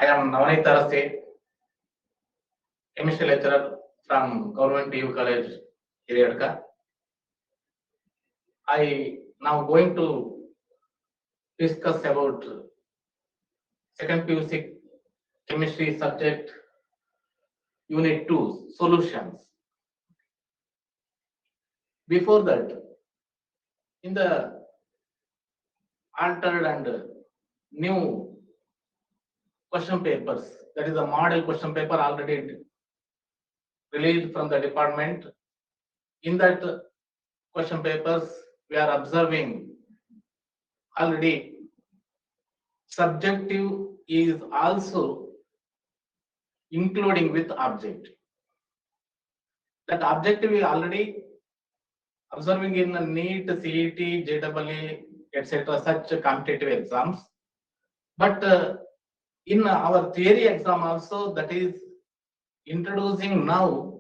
I am Navneeth, chemistry lecturer from Government PU College, Hiriadka. I now going to discuss about second PUC chemistry subject unit 2 solutions. Before that, in the altered and new question papers, that is a model question paper already released from the department. In that question papers, we are observing already subjective is also including with objective. That objective we already observing in the NEET, CET, JEE, etc. such competitive exams. But in our theory exam also, that is introducing now,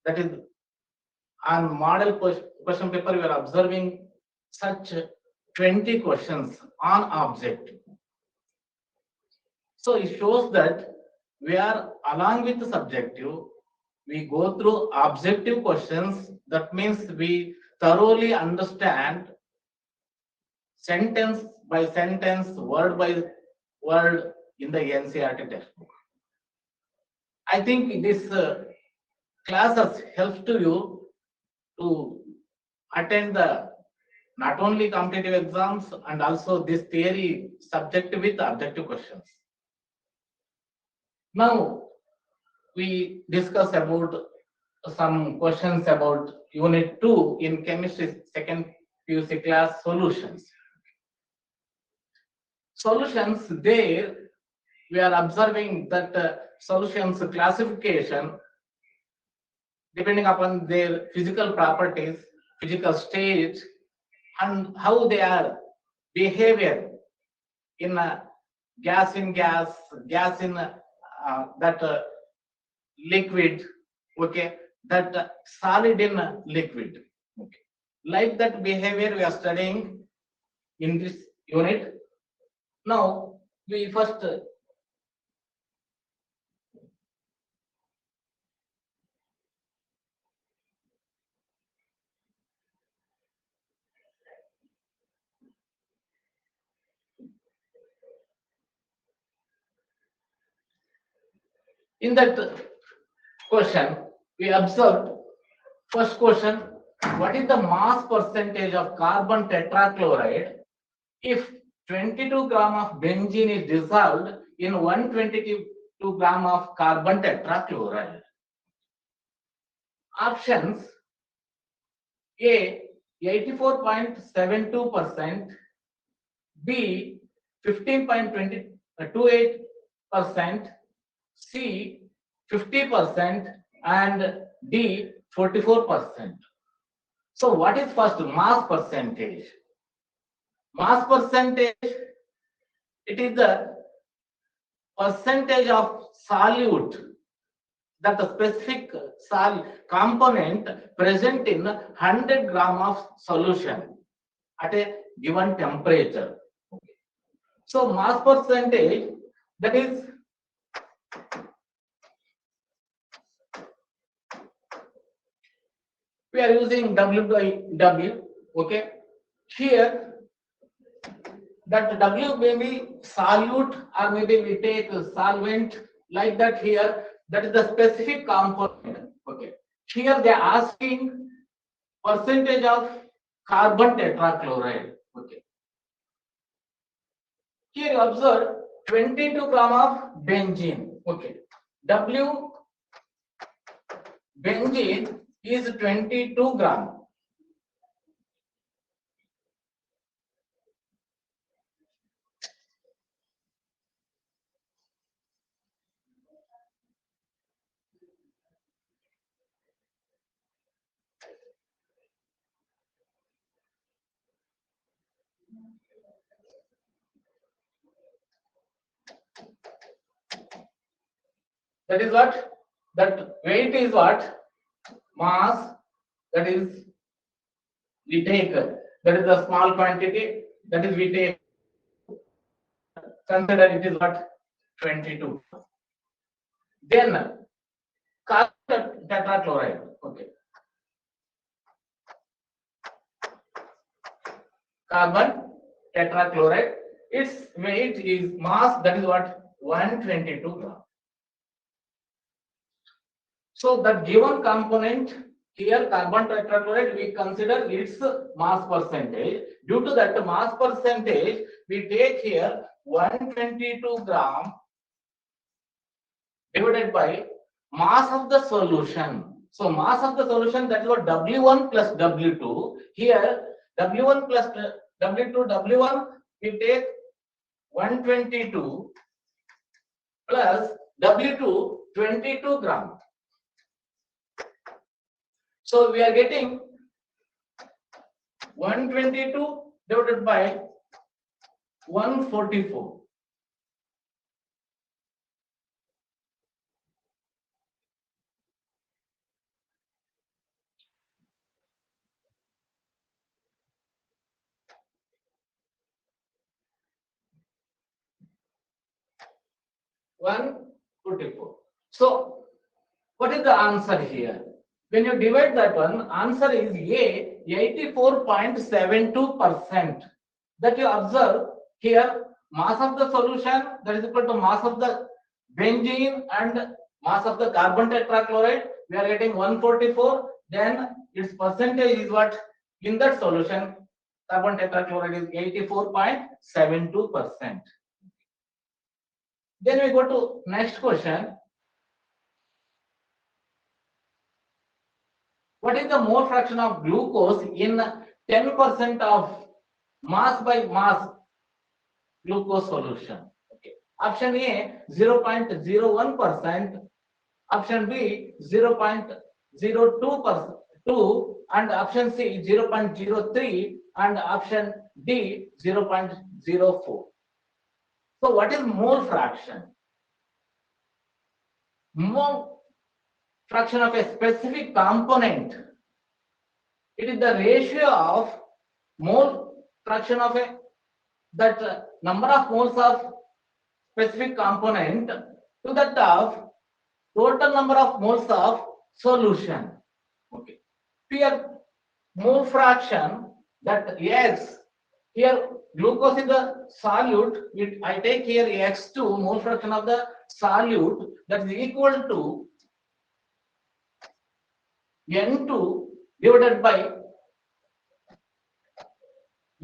that is on model question paper, we are observing such 20 questions on objective. So it shows that we are along with the subjective, we go through objective questions. That means we thoroughly understand sentence by sentence, word by word in the NCERT textbook. I think this classes helps to you to attend the not only competitive exams and also this theory subject with objective questions. Now we discuss about some questions about unit 2 in chemistry second PUC class solutions. Solutions, there we are observing that solutions classification depending upon their physical properties, physical state, and how they are behavior in gas in gas, gas in that liquid, okay, that solid in liquid, okay. Like that behavior we are studying in this unit. Now we first in that question we observed first question, what is the mass percentage of carbon tetrachloride if 22 gram of benzene is dissolved in 122 gram of carbon tetrachloride? Options: A 84.72%, B 15.28%, C 50%, and D 44%. So what is first mass percentage? Mass percentage, it is the percentage of solute, that the specific component present in 100 gram of solution at a given temperature. So mass percentage, that is we are using W by W, okay. Here that W may be solute or maybe we take solvent, like that. Here that is the specific component, okay. Here they are asking percentage of carbon tetrachloride, okay. Here you observe 22 gram of benzene, okay. W benzene is 22 gram. That is what? That weight is what? Mass, that is we take, that is the small quantity, that is we take, consider it is what? 22. Then carbon tetrachloride. Okay. Carbon tetrachloride. Its weight is mass, that is what, 122 grams. So the given component here, carbon tetrachloride, we consider its mass percentage. Due to that mass percentage, we take here 122 gram divided by mass of the solution. So mass of the solution, that is what, W1 plus W2. Here W1 plus W2, W1 we take 122 plus W2 22 gram. So we are getting 122 divided by 144. So what is the answer here? When you divide that one, answer is A, 84.72%. That you observe here, mass of the solution, that is equal to mass of the benzene and mass of the carbon tetrachloride. We are getting 144. Then its percentage is what? In that solution, carbon tetrachloride is 84.72%. Then we go to next question. What is the mole fraction of glucose in 10% of mass by mass glucose solution? Okay. Option A 0.01%, option B 0.02%, and option C 0.03, and option D 0.04. So what is mole fraction? Mole fraction of a specific component. It is the ratio of mole fraction of a number of moles of specific component to that of total number of moles of solution. Okay. Here mole fraction, that X, here glucose is the solute. I take here X2, mole fraction of the solute, that is equal to N2 divided by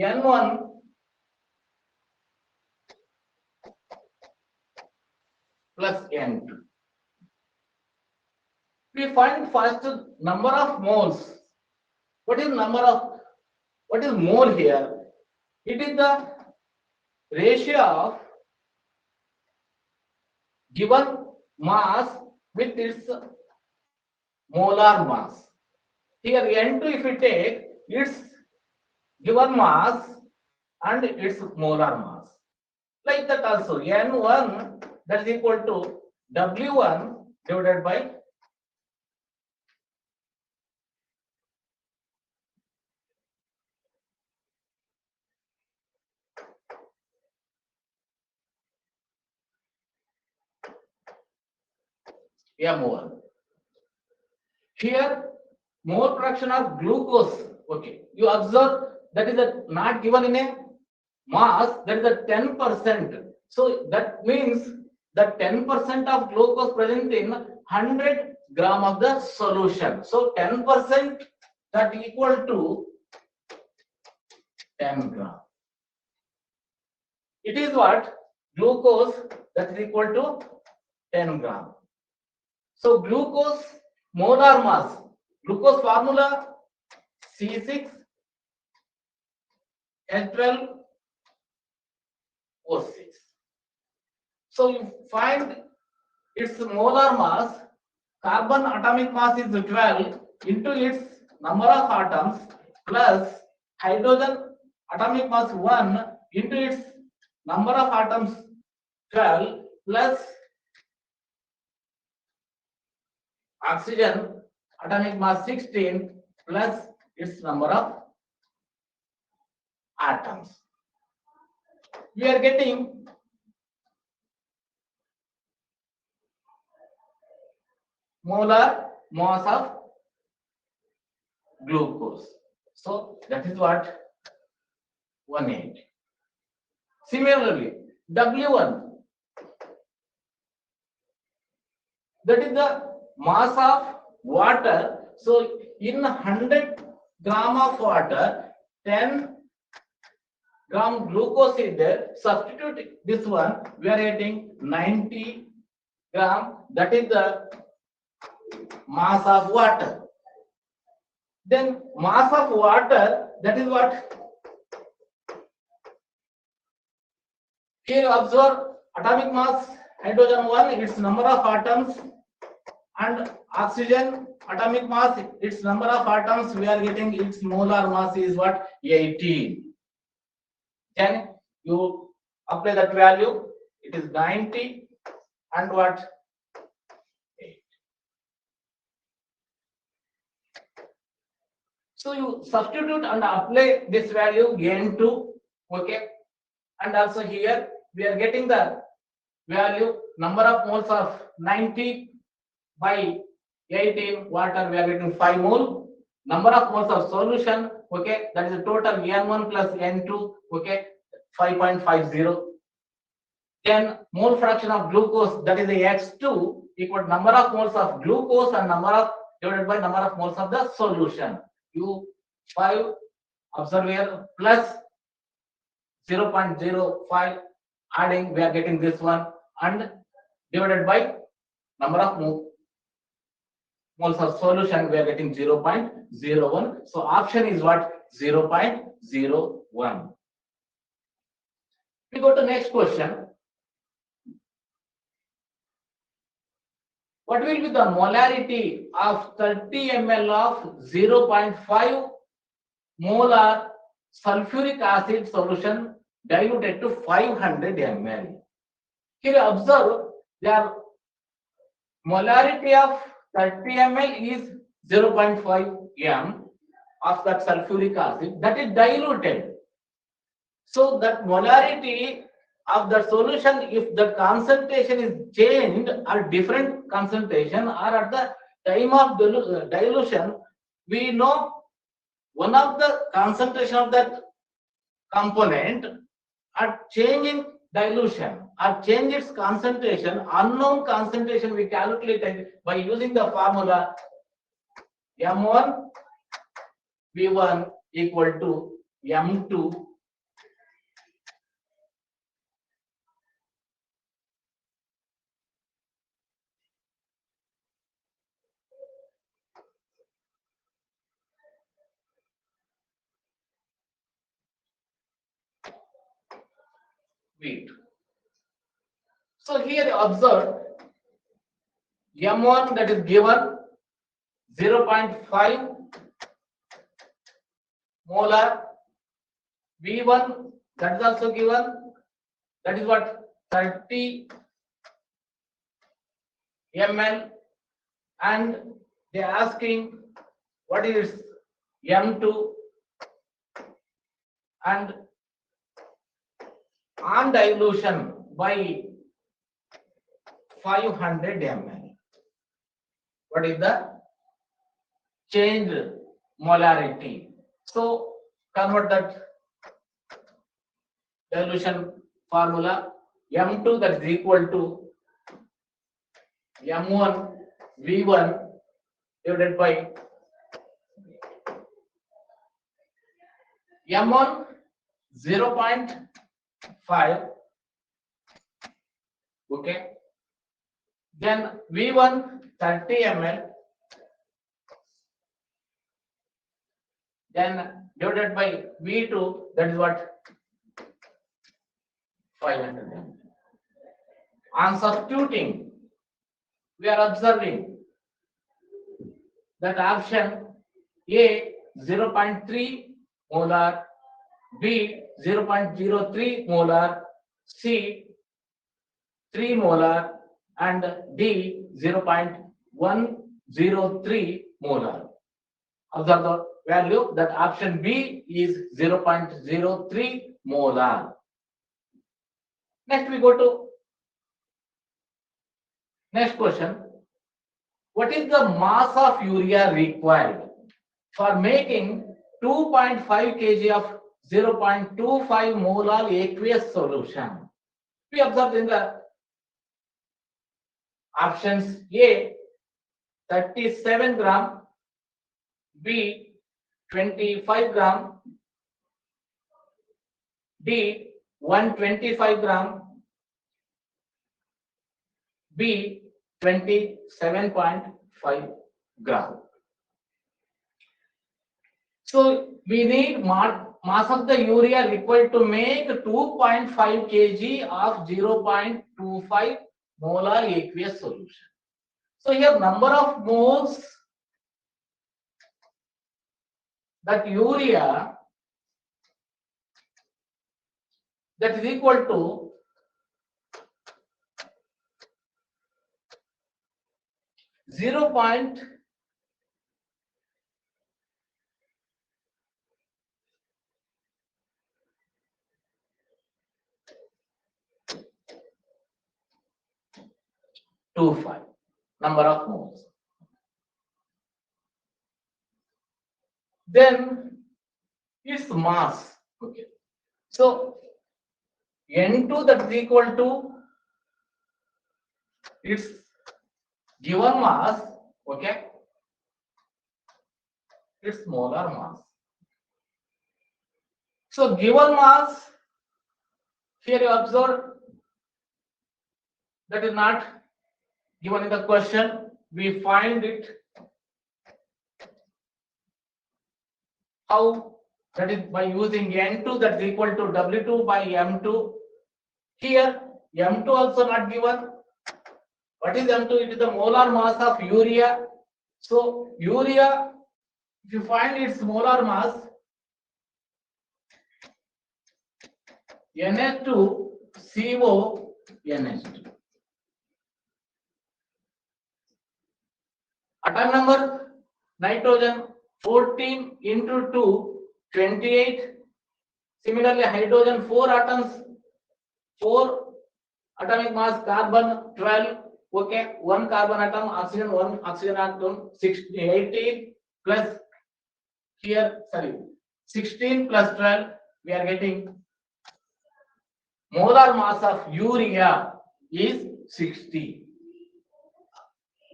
N1 plus N2. We find first number of moles. What is mole here? It is the ratio of given mass with its molar mass. Here N2, if we take its given mass and its molar mass. Like that also, N1, that is equal to W1 divided by M1. Here mole fraction of glucose. Okay, you observe that is not given in a mass, that is 10%. So that means that 10% of glucose present in 100 gram of the solution. So 10%, that equal to 10 gram. It is what? Glucose, that is equal to 10 gram. So glucose molar mass, glucose formula C6H12O6. So you find its molar mass. Carbon atomic mass is 12 into its number of atoms plus hydrogen atomic mass 1 into its number of atoms 12 plus oxygen atomic mass 16 plus its number of atoms. We are getting molar mass of glucose. So that is what 180. Similarly, W1, that is the mass of water. So in 100 gram of water, 10 gram glucose is there. Substitute this one, we are getting 90 gram. That is the mass of water. Then mass of water, that is what? Here you observe atomic mass, hydrogen 1, its number of atoms, and oxygen atomic mass, its number of atoms, we are getting its molar mass is what? 18. Then you apply that value, it is 90 and what? 8. So you substitute and apply this value N2, okay? And also here we are getting the value, number of moles of 90 by 18 water, we are getting 5 mole. Number of moles of solution, okay, that is the total N1 plus N2, okay, 5.50. Then mole fraction of glucose, that is the X2, equal number of moles of glucose and number of divided by number of moles of the solution. U5 observe here plus 0.05, adding we are getting this one and divided by number of moles of solution, we are getting 0.01. So option is what? 0.01. We go to next question. What will be the molarity of 30 ml of 0.5 molar sulfuric acid solution diluted to 500 ml? Here observe their molarity of 30 ml is 0.5 m of that sulfuric acid, that is diluted. So that molarity of the solution, if the concentration is changed or different concentration or at the time of dilution, we know one of the concentration of that component are change in dilution or change its concentration, unknown concentration we calculated by using the formula M1 V1 equal to M2 V2. So here observe M1 that is given 0.5 molar, V1 that is also given, that is what 30 ml, and they are asking what is M2 and on dilution by 500 ml. What is the change molarity? So convert that dilution formula, M2 that is equal to M1 V1 divided by M1 0.5, okay, then V1 30 ml, then divided by V2, that is what 500 ml. On substituting, we are observing that option A 0.3 molar, B 0.03 molar, C 3 molar, and D 0.103 molar. Observe the value that option B is 0.03 molar. Next we go to next question. what is the mass of urea required for making 2.5 kg of 0.25 molar aqueous solution? We observe in the options: A 37 gram, B 25 gram, D 125 gram, B 27.5 gram. So we need mass of the urea required to make 2.5 kg of 0.25 molar aqueous solution. So here number of moles that urea that is equal to 0.25 number of moles. Then its mass. Okay. So N2 that is equal to its given mass. Okay. Its molar mass. So given mass, here you observe that is not given in the question. We find it how, that is by using N2 that is equal to W2 by M2. Here M2 also not given. What is M2? It is the molar mass of urea. So urea, if you find its molar mass, NH2CO NH2. Atom number nitrogen 14 into 2 28. Similarly hydrogen 4 atoms, 4 atomic mass, carbon 12. Okay, 1 carbon atom, oxygen 1 oxygen atom, 18 plus here, sorry, 16 plus 12, we are getting molar mass of urea is 60.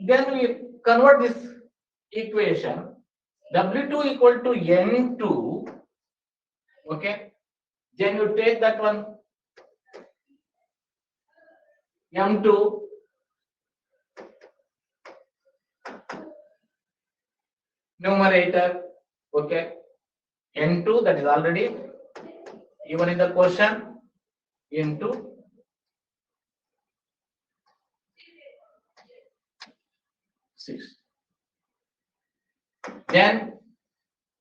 Then we convert this equation, W2 equal to N2. Okay, then you take that one, M2 numerator. Okay, N2 that is already given in the question, into 6. Then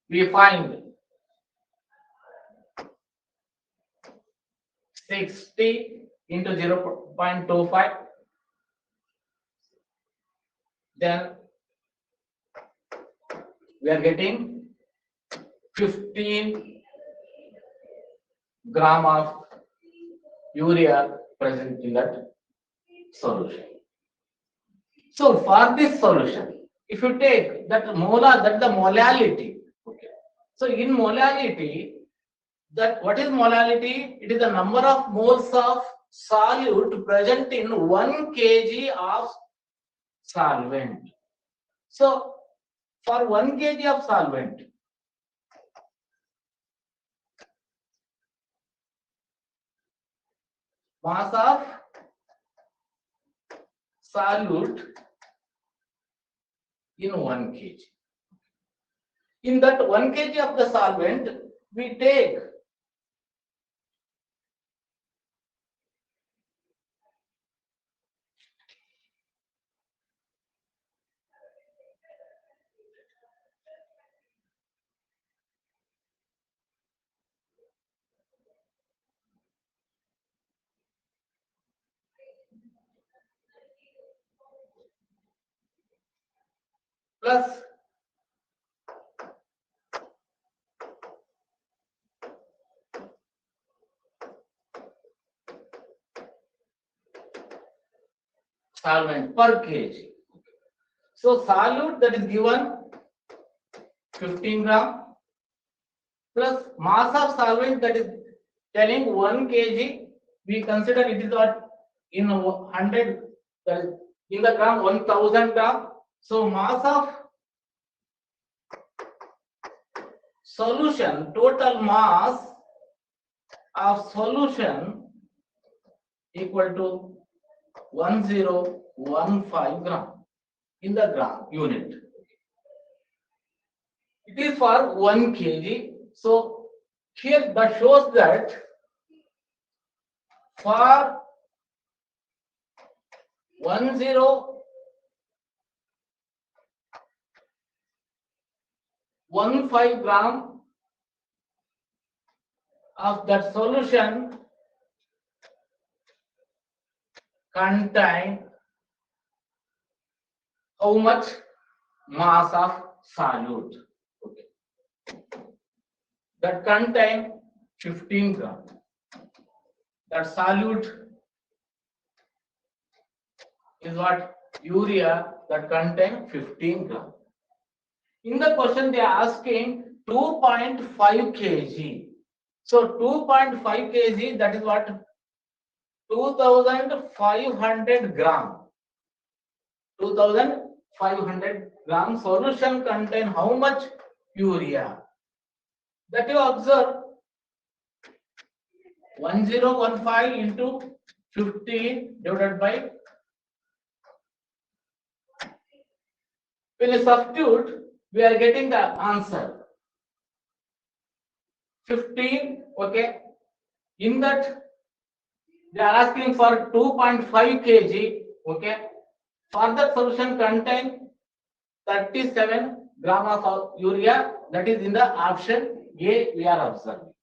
we find 60 into 0.25. Then we are getting 15 gram of urea present in that solution. So for this solution, if you take that molar, that the molality. Okay. So in molality, that what is molality? It is the number of moles of solute present in 1 kg of solvent. So for 1 kg of solvent, mass of solute in 1 kg. In that 1 kg of the solvent, we take plus solvent per kg. So solute that is given 15 gram plus mass of solvent that is telling 1 kg. We consider it is what in 100, that is in the gram 1000 gram. So mass of solution, total mass of solution equal to 1015 gram in the gram unit. It is for 1 kg. So here that shows that for 1015 gram of that solution contain how much mass of solute? Okay. That contain 15 gram. That solute is what? Urea that contain 15 gram. In the question they are asking 2.5 kg. So 2.5 kg, that is what? 2500 gram. 2500 gram solution contain how much urea? That you observe 1015 into 15 divided by, when you substitute, we are getting the answer 15. Okay, in that they are asking for 2.5 kg. Okay, for that solution contain 37 gram of urea. That is in the option A we are observing.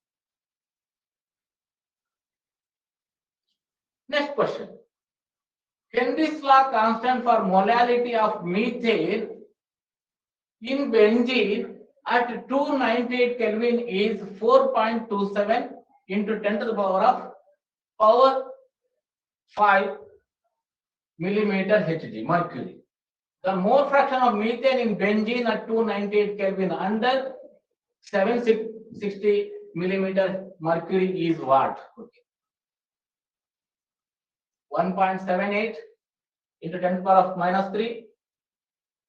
Next question. Henry's law constant for molality of methane in benzene at 298 Kelvin is 4.27 into 10 to the power 5 millimeter Hg mercury. The mole fraction of methane in benzene at 298 Kelvin under 760 millimeter mercury is what? Okay. 1.78 into 10 to the power minus 3,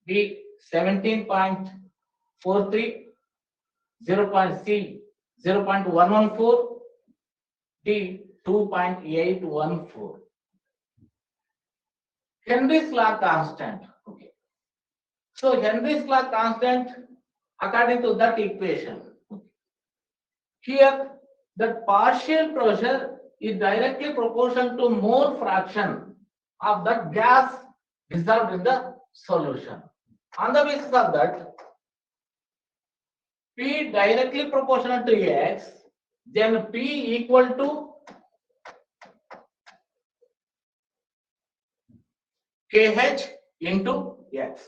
B 17.43, 0.114, D 2.814. Henry's law constant. Okay. So Henry's law constant according to that equation. Here the partial pressure is directly proportional to mole fraction of that gas dissolved in the solution. On the basis of that, P directly proportional to X, then P equal to KH into X.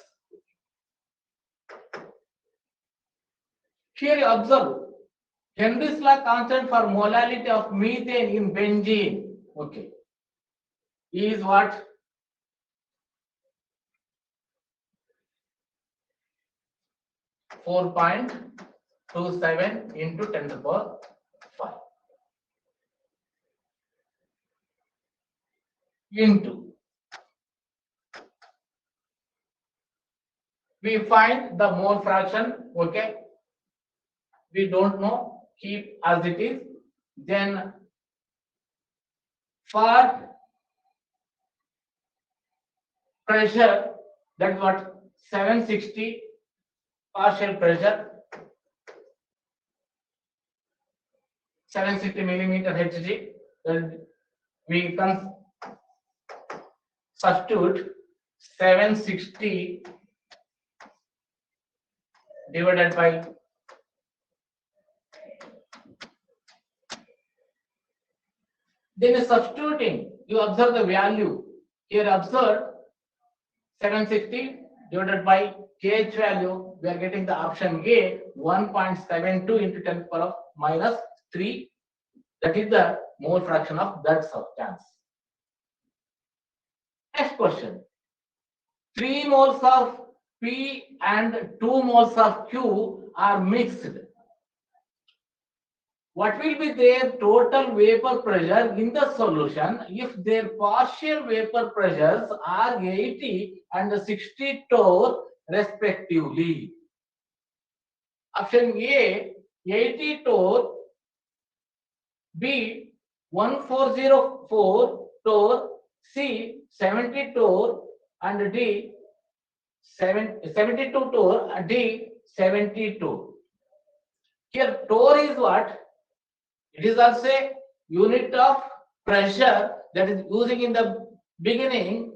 Here you observe Henry's law constant for molality of methane in benzene, okay, is what? 4.27 into 10 to the power 5 into, we find the mole fraction. Okay, we don't know, keep as it is. Then for pressure, that's what? 760 partial pressure, 760 millimeter Hg. Then we can substitute 760 divided by then substituting, you observe the value. Here observe 760 divided by KH value, we are getting the option A 1.72 into 10 to the power minus 3. That is the mole fraction of that substance. Next question. 3 moles of P and 2 moles of Q are mixed, what will be their total vapor pressure in the solution if their partial vapor pressures are 80 and 60 torr respectively? Option A, 80 torr, B, 1404 torr, C, 70 torr, and D, 72 torr, D, 72. Here torr is what? It is also a unit of pressure that is using in the beginning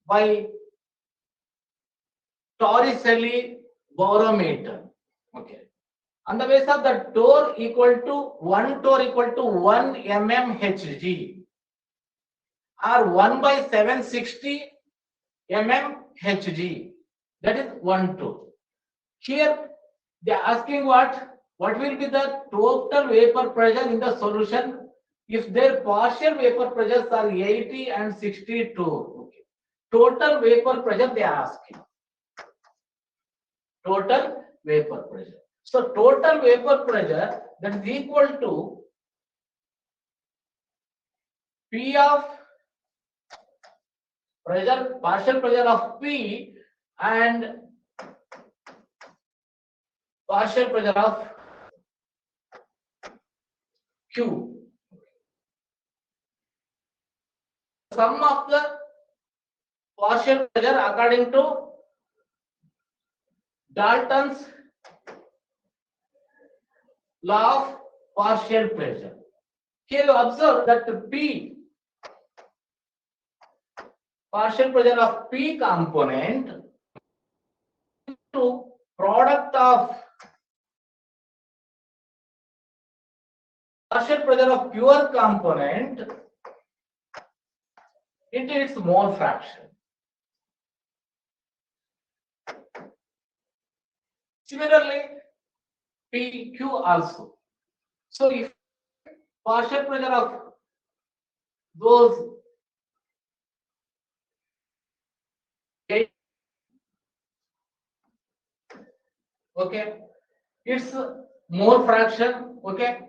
by Torricelli barometer. Okay. On the basis of the torr equal to 1 torr equal to 1 mmHg or 1 by 760 mmHg. That is 1 torr. Here they are asking what will be the total vapor pressure in the solution if their partial vapor pressures are 80 and 62. Okay. Total vapor pressure they are asking. Total vapor pressure. So total vapor pressure that is equal to P of pressure, partial pressure of P and partial pressure of Q. Sum of the partial pressure according to Dalton's law of partial pressure. Here you observe that P, partial pressure of P component to product of partial pressure of pure component into its mole fraction. Similarly, PQ also. So if partial pressure of those okay, its mole fraction, okay,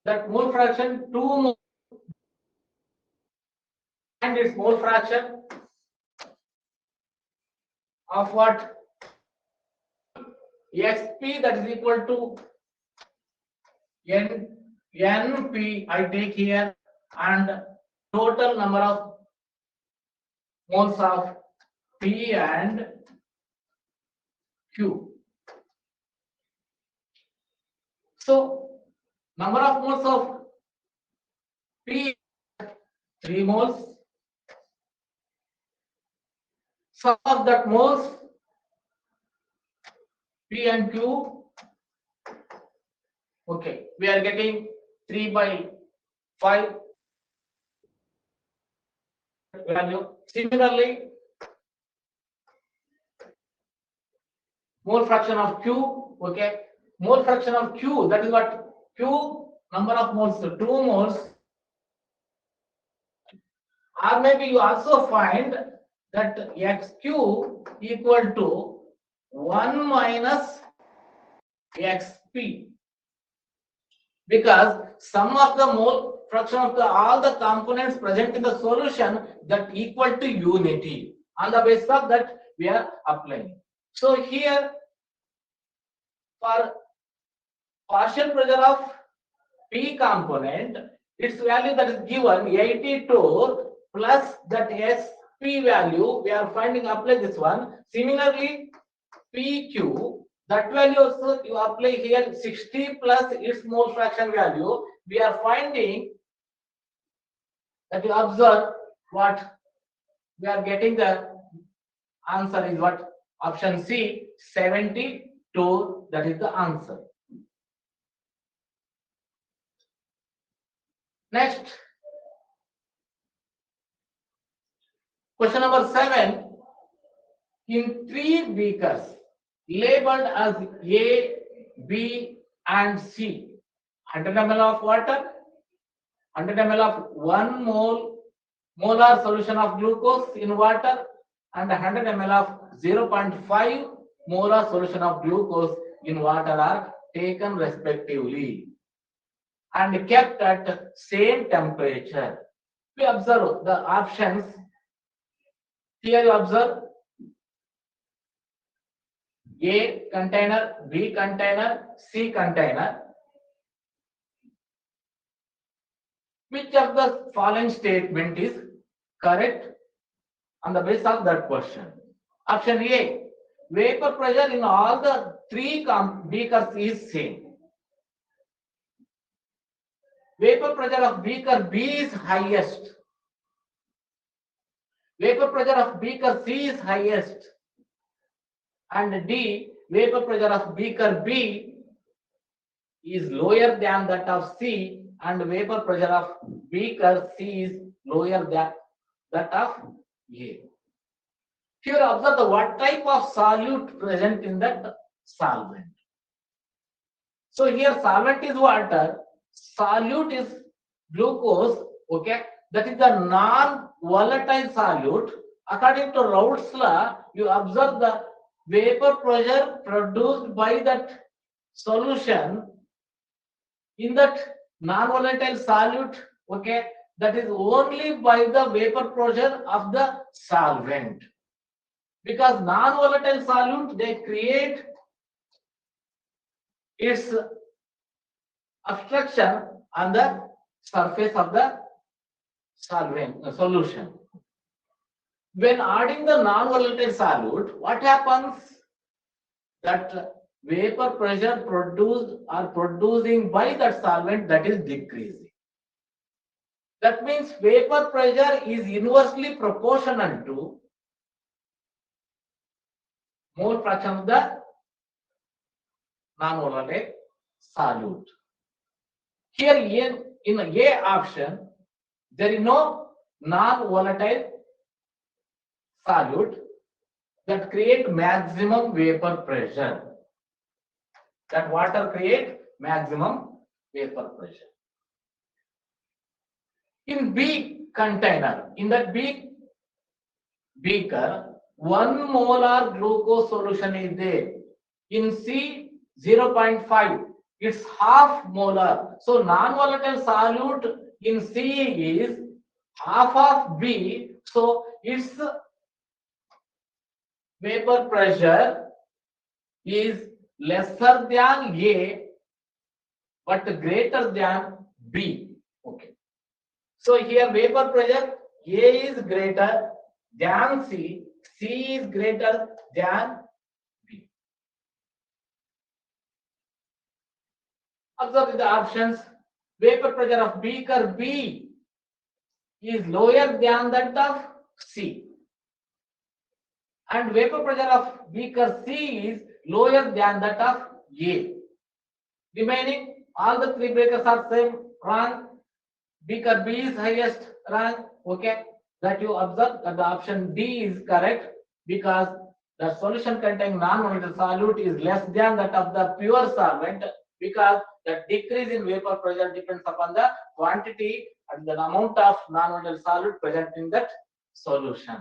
that mole fraction 2 mole and its mole fraction of what? XP, that is equal to NP I take here, and total number of moles of P and Q. So number of moles of P 3 moles. Sum of that moles P and Q. Okay, we are getting 3 by 5 value. Similarly, mole fraction of Q. Okay, mole fraction of Q. That is what Q number of moles, 2 moles. Or maybe you also find that XQ equal to 1 minus XP, because sum of the mole fraction of all the components present in the solution that equal to unity. On the basis of that we are applying. So here for partial pressure of P component, its value that is given 82 plus that SP value we are finding, apply this one. Similarly, PQ, that value also you apply here 60 plus its mole fraction value. We are finding that you observe what we are getting, the answer is what? Option C, 72. That is the answer. Next, question number 7. In 3 beakers labeled as A, B, and C, 100 ml of water, 100 ml of 1 molar solution of glucose in water, and 100 ml of 0.5 molar solution of glucose in water are taken respectively and kept at same temperature. We observe the options. Here you observe A container, B container, C container. Which of the following statement is correct on the basis of that question? Option A, vapor pressure in all the three beakers is same. Vapor pressure of beaker B is highest. Vapor pressure of beaker C is highest. And D, vapor pressure of beaker B is lower than that of C, and vapor pressure of beaker C is lower than that of A. Here observe the what type of solute present in that solvent. So here solvent is water, solute is glucose, okay, that is the non-volatile solute. According to Raoult's law, you observe the vapor pressure produced by that solution in that non-volatile solute, okay, that is only by the vapor pressure of the solvent. Because non-volatile solute, they create its obstruction on the surface of the solvent solution. When adding the non-volatile solute, what happens? That vapor pressure produced or producing by that solvent, that is decreasing. That means vapor pressure is inversely proportional to mole fraction of the non-volatile solute. Here in A option, there is no non-volatile solute that create maximum vapor pressure. That water create maximum vapor pressure. In B container, in that B beaker, 1 molar glucose solution is there. In C, 0.5. It's half molar. So non-volatile solute in C is half of B. So its vapor pressure is lesser than A but greater than B. Okay. So here vapor pressure A is greater than C, C is greater than B. Observe the options. Vapor pressure of beaker B is lower than that of C. And vapor pressure of beaker C is lower than that of A. Remaining, all the three breakers are same, wrong. Beaker B is highest, wrong. Okay, that you observe that the option D is correct because the solution containing non-volatile solute is less than that of the pure solvent, because the decrease in vapor pressure depends upon the quantity and the amount of non-volatile solute present in that solution.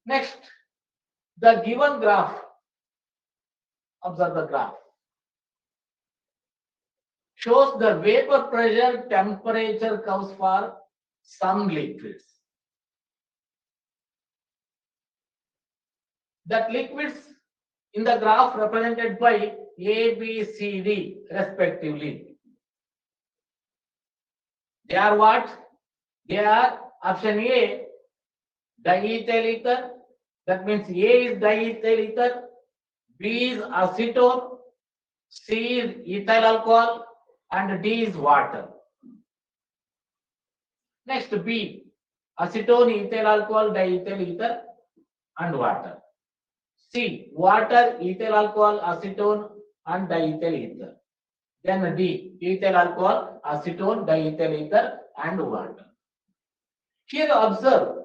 Next, the given graph. Observe the graph. Shows the vapor pressure temperature curves for some liquids. That liquids in the graph represented by A, B, C, D respectively. They are what? They are option A, diethyl ether. That means A is diethyl ether, B is acetone, C is ethyl alcohol, and D is water. Next B, acetone, ethyl alcohol, diethyl ether, and water. C, water, ethyl alcohol, acetone, and diethyl ether. Then D, ethyl alcohol, acetone, diethyl ether, and water. Here observe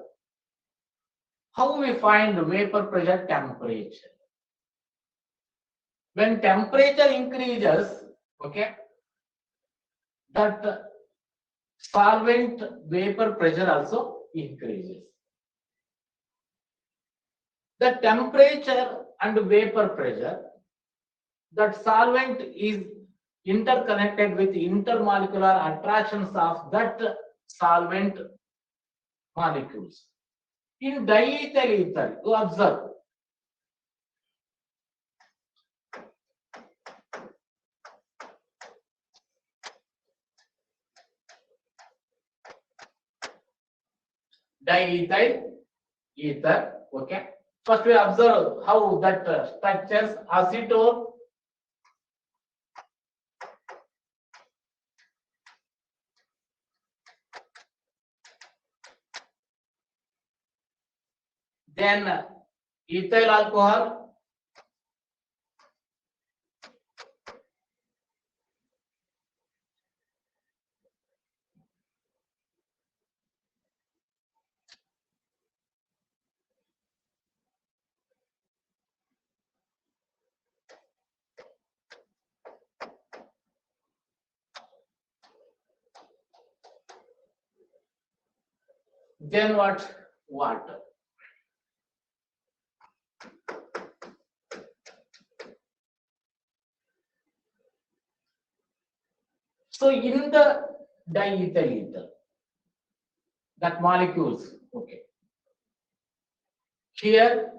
how we find vapor pressure temperature. When temperature increases, okay, that solvent vapor pressure also increases. The temperature and vapor pressure, that solvent is interconnected with intermolecular attractions of that solvent molecules. In diethyl ether, you observe diethyl ether. Okay. First we observe how that structures acetone, then ethyl alcohol, then what? Water. So in the diethyl ether, that molecules, okay. Here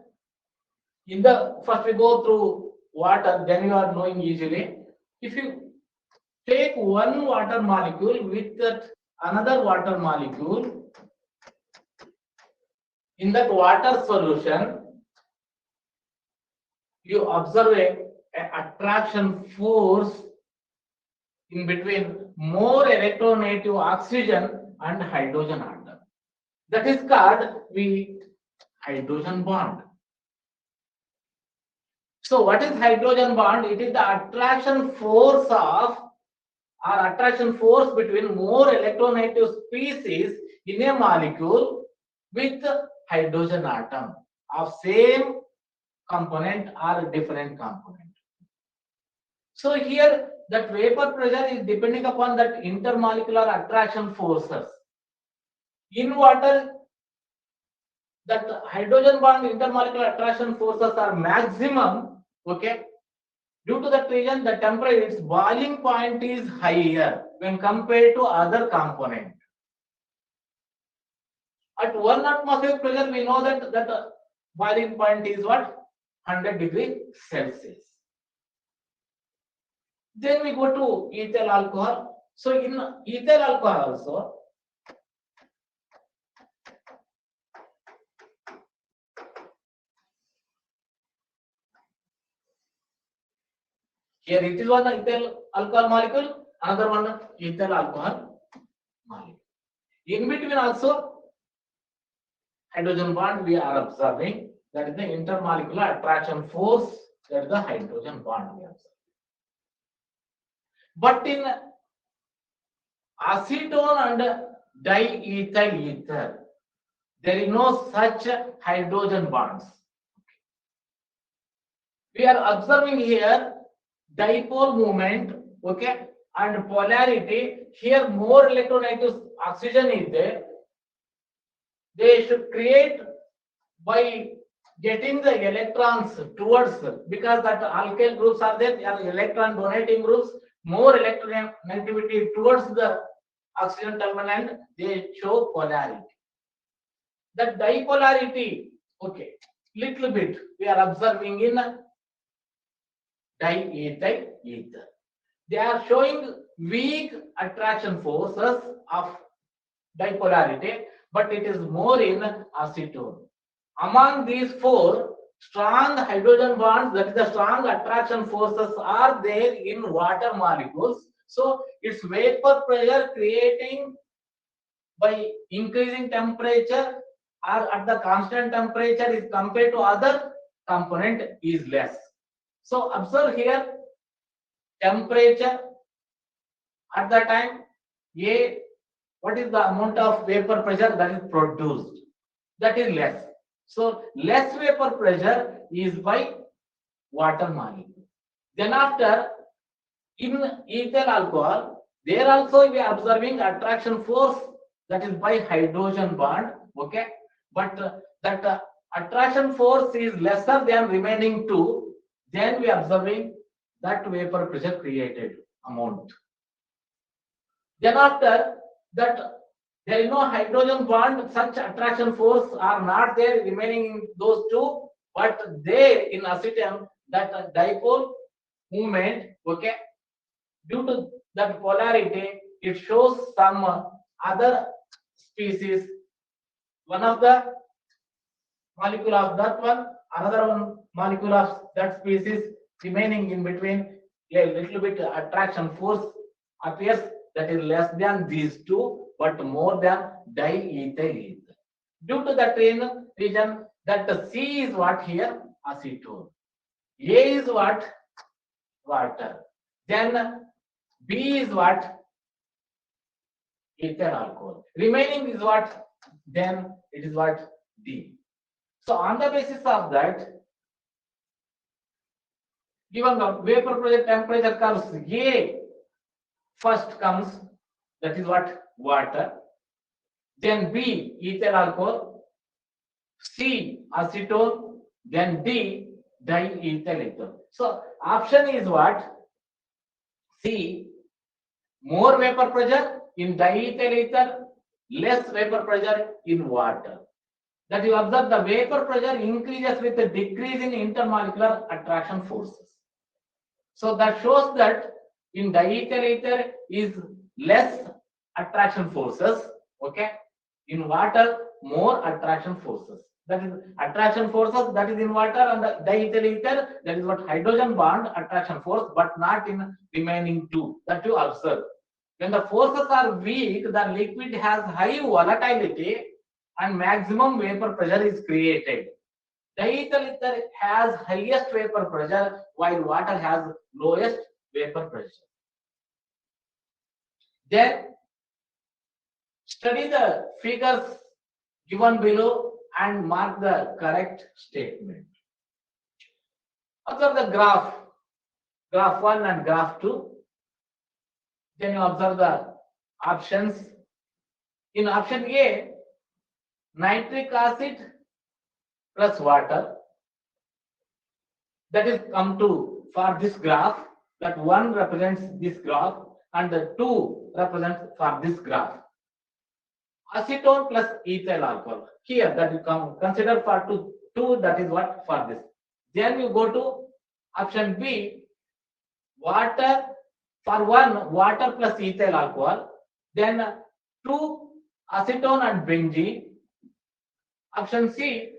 in the first we go through water, then you are knowing easily. If you take one water molecule with that another water molecule in that water solution, you observe a attraction force in between more electronegative oxygen and hydrogen atom. That is called the hydrogen bond. So what is hydrogen bond? It is the attraction force of or attraction force between more electronegative species in a molecule with hydrogen atom of same component or different component. So here that vapor pressure is depending upon that intermolecular attraction forces. In water, that hydrogen bond intermolecular attraction forces are maximum, okay. Due to that reason, the temperature, its boiling point is higher when compared to other component. At 1 atmospheric pressure, we know that boiling point is what? 100 degrees Celsius. Then we go to ethyl alcohol. So in ethyl alcohol also, here it is one ethyl alcohol molecule, another one ethyl alcohol molecule. In between also, hydrogen bond we are observing, that is the intermolecular attraction force, that is the hydrogen bond we observe. But in acetone and diethyl ether, there is no such hydrogen bonds. We are observing here dipole moment, okay, and polarity. Here more electronegative oxygen is there. They should create by getting the electrons towards, because that alkyl groups are there, they are electron donating groups, more electronegativity towards the oxygen terminal, they show polarity. That dipolarity, okay, little bit we are observing in diethyl ether. They are showing weak attraction forces of dipolarity, but it is more in acetone. Among these four, strong hydrogen bonds, that is the strong attraction forces, are there in water molecules. So its vapor pressure creating by increasing temperature or at the constant temperature is compared to other component is less. So observe here, temperature at the time A, what is the amount of vapor pressure that is produced? That is less. So less vapor pressure is by water molecule. Then after, in ethyl alcohol, there also we are observing attraction force, that is by hydrogen bond, okay. But that attraction force is lesser than remaining two, then we are observing that vapor pressure created amount. Then after that, there is no hydrogen bond, such attraction force are not there remaining in those two, but there in acetylene that dipole movement, okay, due to that polarity, it shows some other species. One of the molecule of that one, another one molecule of that species remaining in between, a little bit attraction force appears that is less than these two, but more than diethyl ether. Due to that reason, that the C is what here? Acetone. A is what? Water. Then B is what? Ethyl alcohol. Remaining is what? Then it is what? D. So on the basis of that, given the vapor pressure temperature curves, A first comes, that is what? Water. Then B, ethyl alcohol. C, acetone. Then D, diethyl ether. So option is what? C, more vapor pressure in diethyl ether, less vapor pressure in water. That you observe the vapor pressure increases with a decrease in intermolecular attraction forces. So that shows that in diethyl ether is less attraction forces, okay? In water, more attraction forces. That is attraction forces that is in water, and the diethyl ether, that is what hydrogen bond attraction force, but not in remaining two. That you observe. When the forces are weak, the liquid has high volatility and maximum vapor pressure is created. Diethyl ether has highest vapor pressure while water has lowest vapor pressure. Then study the figures given below and mark the correct statement. Observe the graph 1 and graph 2. Then you observe the options. In option A, nitric acid plus water, that is come to for this graph, that 1 represents this graph and the 2 represents for this graph. Acetone plus ethyl alcohol. Here that you come consider for two, that is what for this. Then you go to option B, water for 1, water plus ethyl alcohol. Then 2, acetone and benzene. Option C,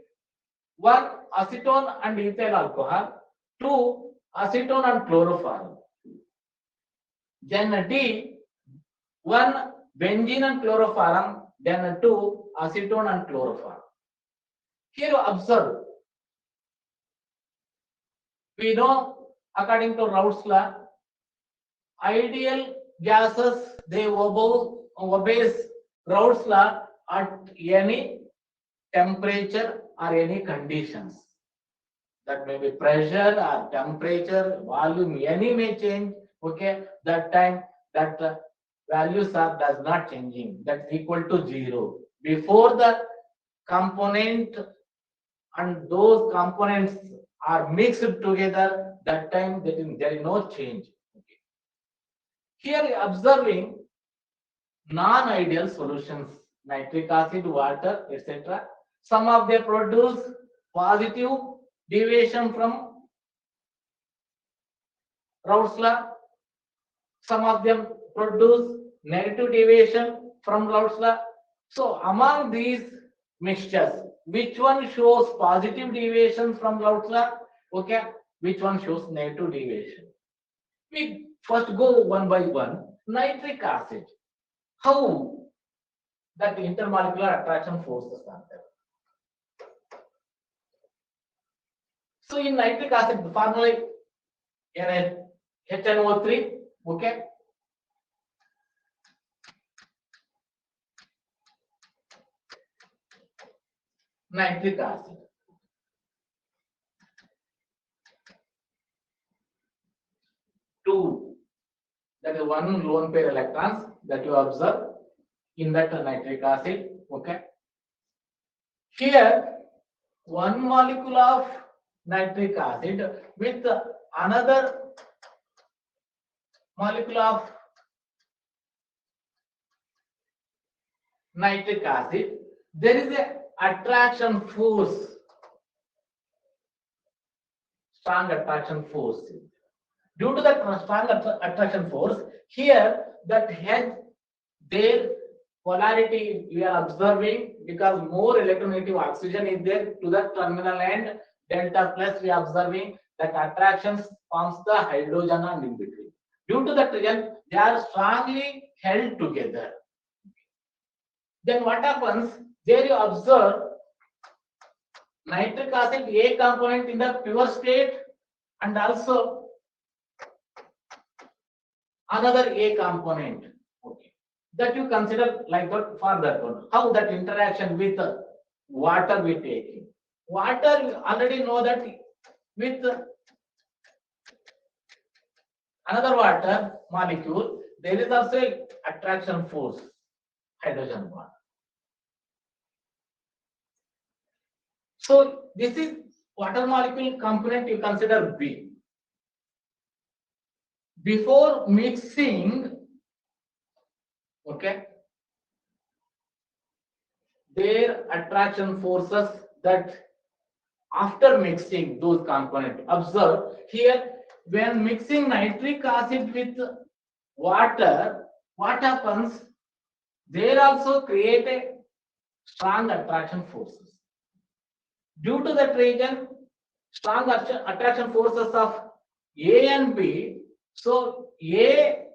1, acetone and ethyl alcohol. 2, acetone and chloroform. Then D, 1, benzene and chloroform. Then 2, acetone and chloroform. Here observe, we know according to Raoult's law, ideal gases they obeys Raoult's law at any temperature or any conditions. That may be pressure or temperature, volume, any may change. Okay, that time that values are does not changing. That's equal to 0. Before the component and those components are mixed together, that time there is no change. Okay. Here observing non-ideal solutions, nitric acid, water, etc. Some of them produce positive deviation from Raoult's law. Some of them produce negative deviation from Raoult's law. So among these mixtures, which one shows positive deviation from Raoult's law? Okay, which one shows negative deviation? We first go one by one. Nitric acid. How that intermolecular attraction forces are there? So in nitric acid, the formula HNO3. Okay. Nitric acid. Two, that is one lone pair electrons that you observe in that nitric acid. Okay. Here one molecule of nitric acid with another molecule of nitric acid, there is a attraction force, strong attraction force. Due to that strong attraction force, here that has their polarity we are observing, because more electronegative oxygen is there to the terminal end, delta plus we are observing that attraction forms the hydrogen and in between. Due to that reason, they are strongly held together. Then what happens? There you observe nitric acid A component in the pure state and also another A component. Okay. That you consider like that for that one. How that interaction with water we take. Water, you already know that with another water molecule, there is also a attraction force, hydrogen bond. So this is water molecule component you consider B. Before mixing, okay, their attraction forces that after mixing those components. Observe here, when mixing nitric acid with water, what happens? They also create a strong attraction forces. Due to that reason, strong attraction forces of A and B, so A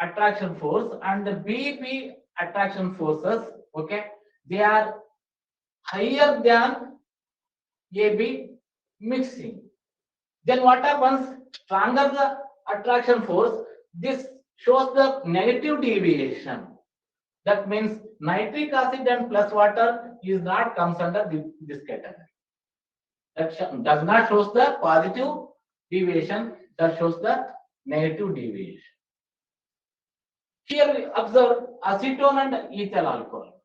attraction force and the B attraction forces, okay, they are higher than AB mixing. Then what happens? Stronger the attraction force, this shows the negative deviation. That means nitric acid and plus water is not comes under this category. That does not shows the positive deviation, that shows the negative deviation. Here we observe acetone and ethyl alcohol.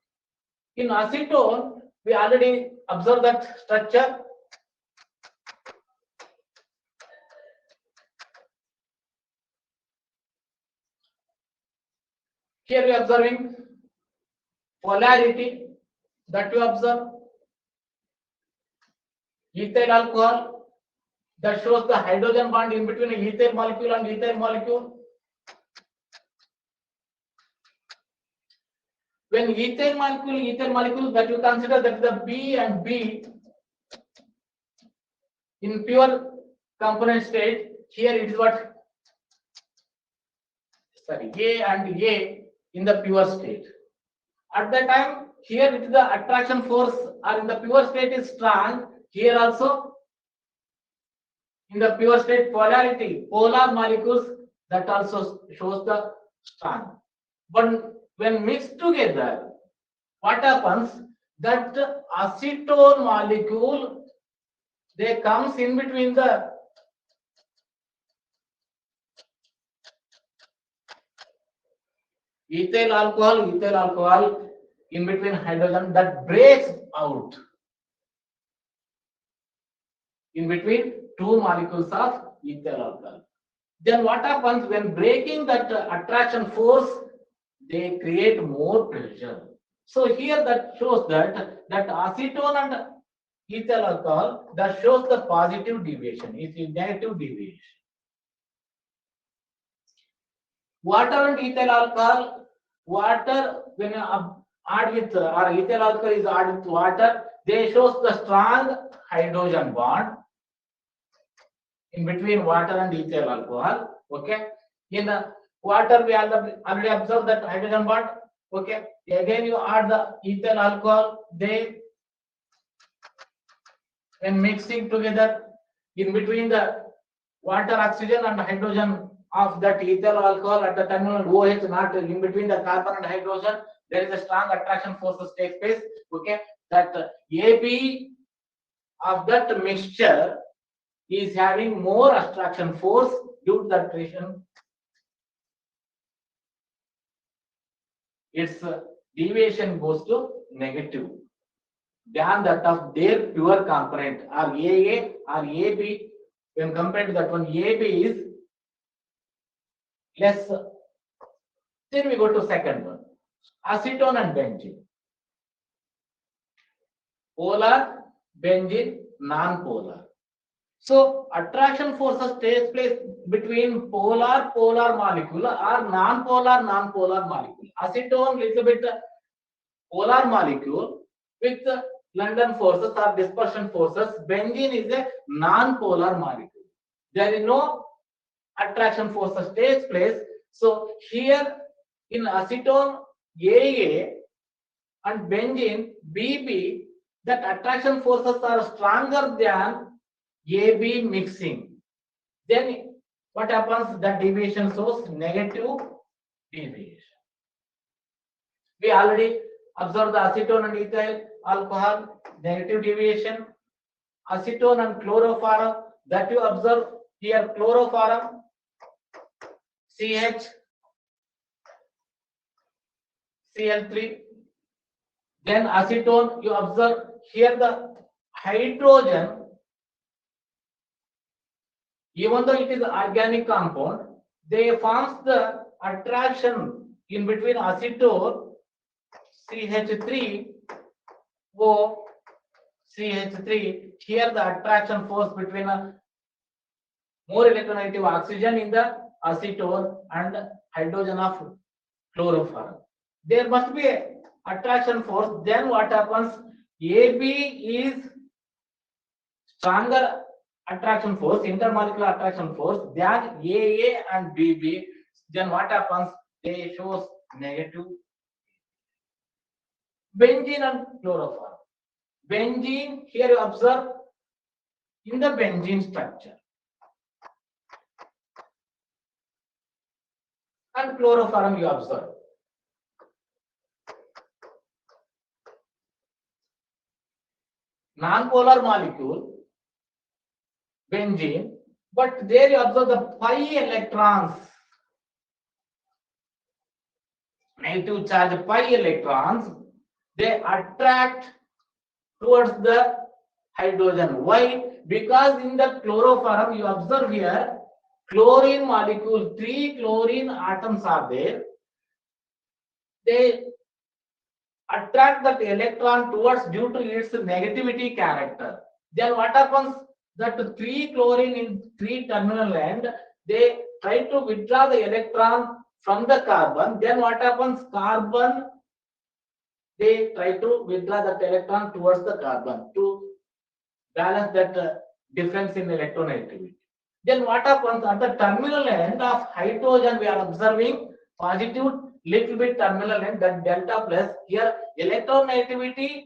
In acetone, we already observed that structure. Here we are observing polarity that we observe. Ethyl alcohol that shows the hydrogen bond in between a ethyl molecule and ethyl molecule. When ethyl molecule that you consider that the B and B in pure component state, here it is what? Sorry, A and A in the pure state. At that time, here it is the attraction force or in the pure state is strong. Here also in the pure state polarity, polar molecules that also shows the strong. But when mixed together, what happens? That acetone molecule, they comes in between the ethyl alcohol in between hydrogen that breaks out in between two molecules of ethyl alcohol. Then what happens when breaking that attraction force? They create more pressure. So here that shows that acetone and ethyl alcohol that shows the positive deviation. It is negative deviation. Water and ethyl alcohol. Water when you add with or ethyl alcohol is added with water, they shows the strong hydrogen bond in between water and ethyl alcohol. Okay, in water we already observed that hydrogen bond. Okay, again you add the ethyl alcohol, they when mixing together in between the water oxygen and hydrogen of that ethyl alcohol at the terminal OH, not in between the carbon and hydrogen, there is a strong attraction forces take place. Okay, that AB of that mixture is having more attraction force due to that reason. Its deviation goes to negative. than that of their pure component or AA or AB. When compared to that one, AB is less. Then we go to second one, acetone and benzene. Polar, benzene, non-polar. So attraction forces takes place between polar molecule or non-polar molecule. Acetone little bit polar molecule with London forces or dispersion forces. Benzene is a non-polar molecule. There is no attraction forces takes place. So here in acetone AA and benzene BB, that attraction forces are stronger than AB mixing. Then what happens? The deviation shows negative deviation. We already observed the acetone and ethyl alcohol, negative deviation. Acetone and chloroform, that you observe here, chloroform, CH, Cl3. Then acetone, you observe here the hydrogen, even though it is an organic compound, they forms the attraction in between acetone CH3 O CH3. Here the attraction force between a more electronegative oxygen in the acetone and hydrogen of chloroform. There must be a attraction force. Then what happens? AB is stronger attraction force, intermolecular attraction force than AA and BB. Then what happens? They shows negative. Benzene and chloroform. Benzene, here you observe in the benzene structure. And chloroform you observe. Non-polar molecule, benzene, but there you observe the pi electrons, negative charge pi electrons, they attract towards the hydrogen. Why? Because in the chloroform you observe here, chlorine molecule, 3 chlorine atoms are there. They attract that electron towards due to its negativity character. Then what happens? That 3 chlorine in 3 terminal end, they try to withdraw the electron from the carbon. Then what happens? Carbon, they try to withdraw that electron towards the carbon to balance that difference in electronegativity. Then what happens at the terminal end of hydrogen? We are observing positive little bit terminal end, that delta plus. Here electronegativity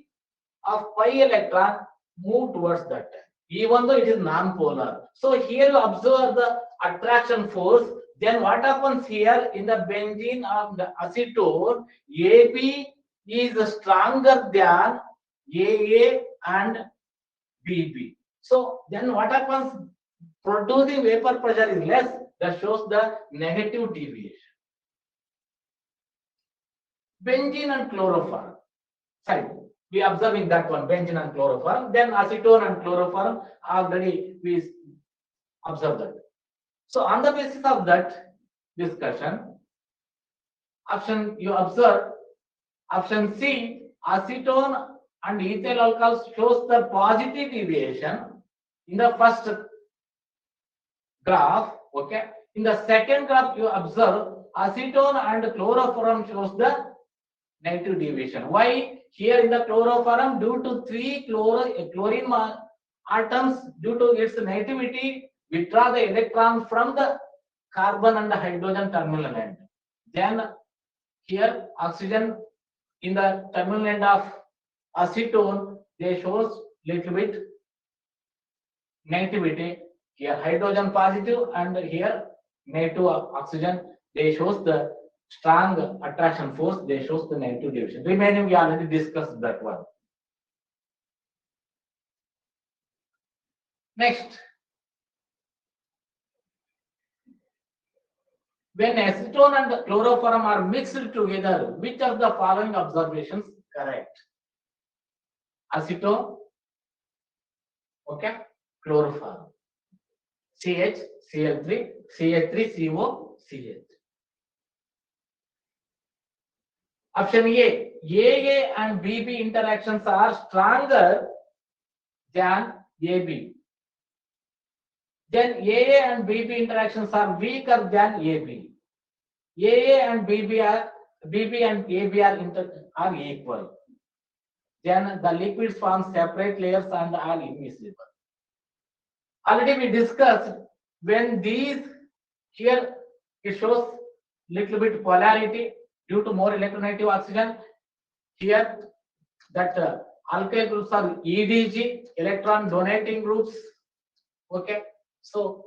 of pi electron move towards that, even though it is non-polar. So here you observe the attraction force. Then what happens here in the benzene of the acetone? AB is stronger than AA and BB. So then what happens? Producing vapor pressure is less. That shows the negative deviation. Benzene and chloroform. Sorry, we observing that one, benzene and chloroform. Then acetone and chloroform, already we observed that. So on the basis of that discussion, option you observe, option C, acetone and ethyl alcohol shows the positive deviation in the first graph. Okay. In the second graph, you observe acetone and chloroform shows the negative deviation. Why? Here in the chloroform, due to 3 chlorine atoms, due to its negativity, withdraw the electron from the carbon and the hydrogen terminal end. Then here oxygen in the terminal end of acetone, they shows little bit negativity. Here hydrogen positive and here negative oxygen, they shows the strong attraction force, they shows the negative deviation. Remaining we already discussed that one. Next, when acetone and chloroform are mixed together, which of the following observations correct? acetone, okay, chloroform, CH, Cl3, CH3, CO, CH. Option A, AA and BB interactions are stronger than AB. Then AA and BB interactions are weaker than AB. AA and BB and AB are equal. Then the liquids form separate layers and are immiscible. Already we discussed when these here it shows little bit polarity due to more electronegative oxygen. Here that alkyl groups are EDG, electron donating groups. Okay, so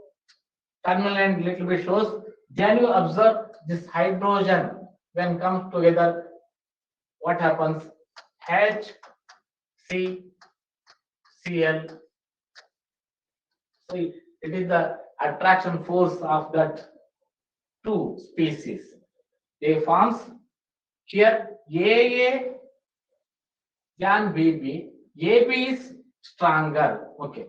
terminal end little bit shows. Then you observe this hydrogen when comes together. What happens? H, C, Cl. So it is the attraction force of that two species. They forms here AA than BB. AB is stronger. Okay.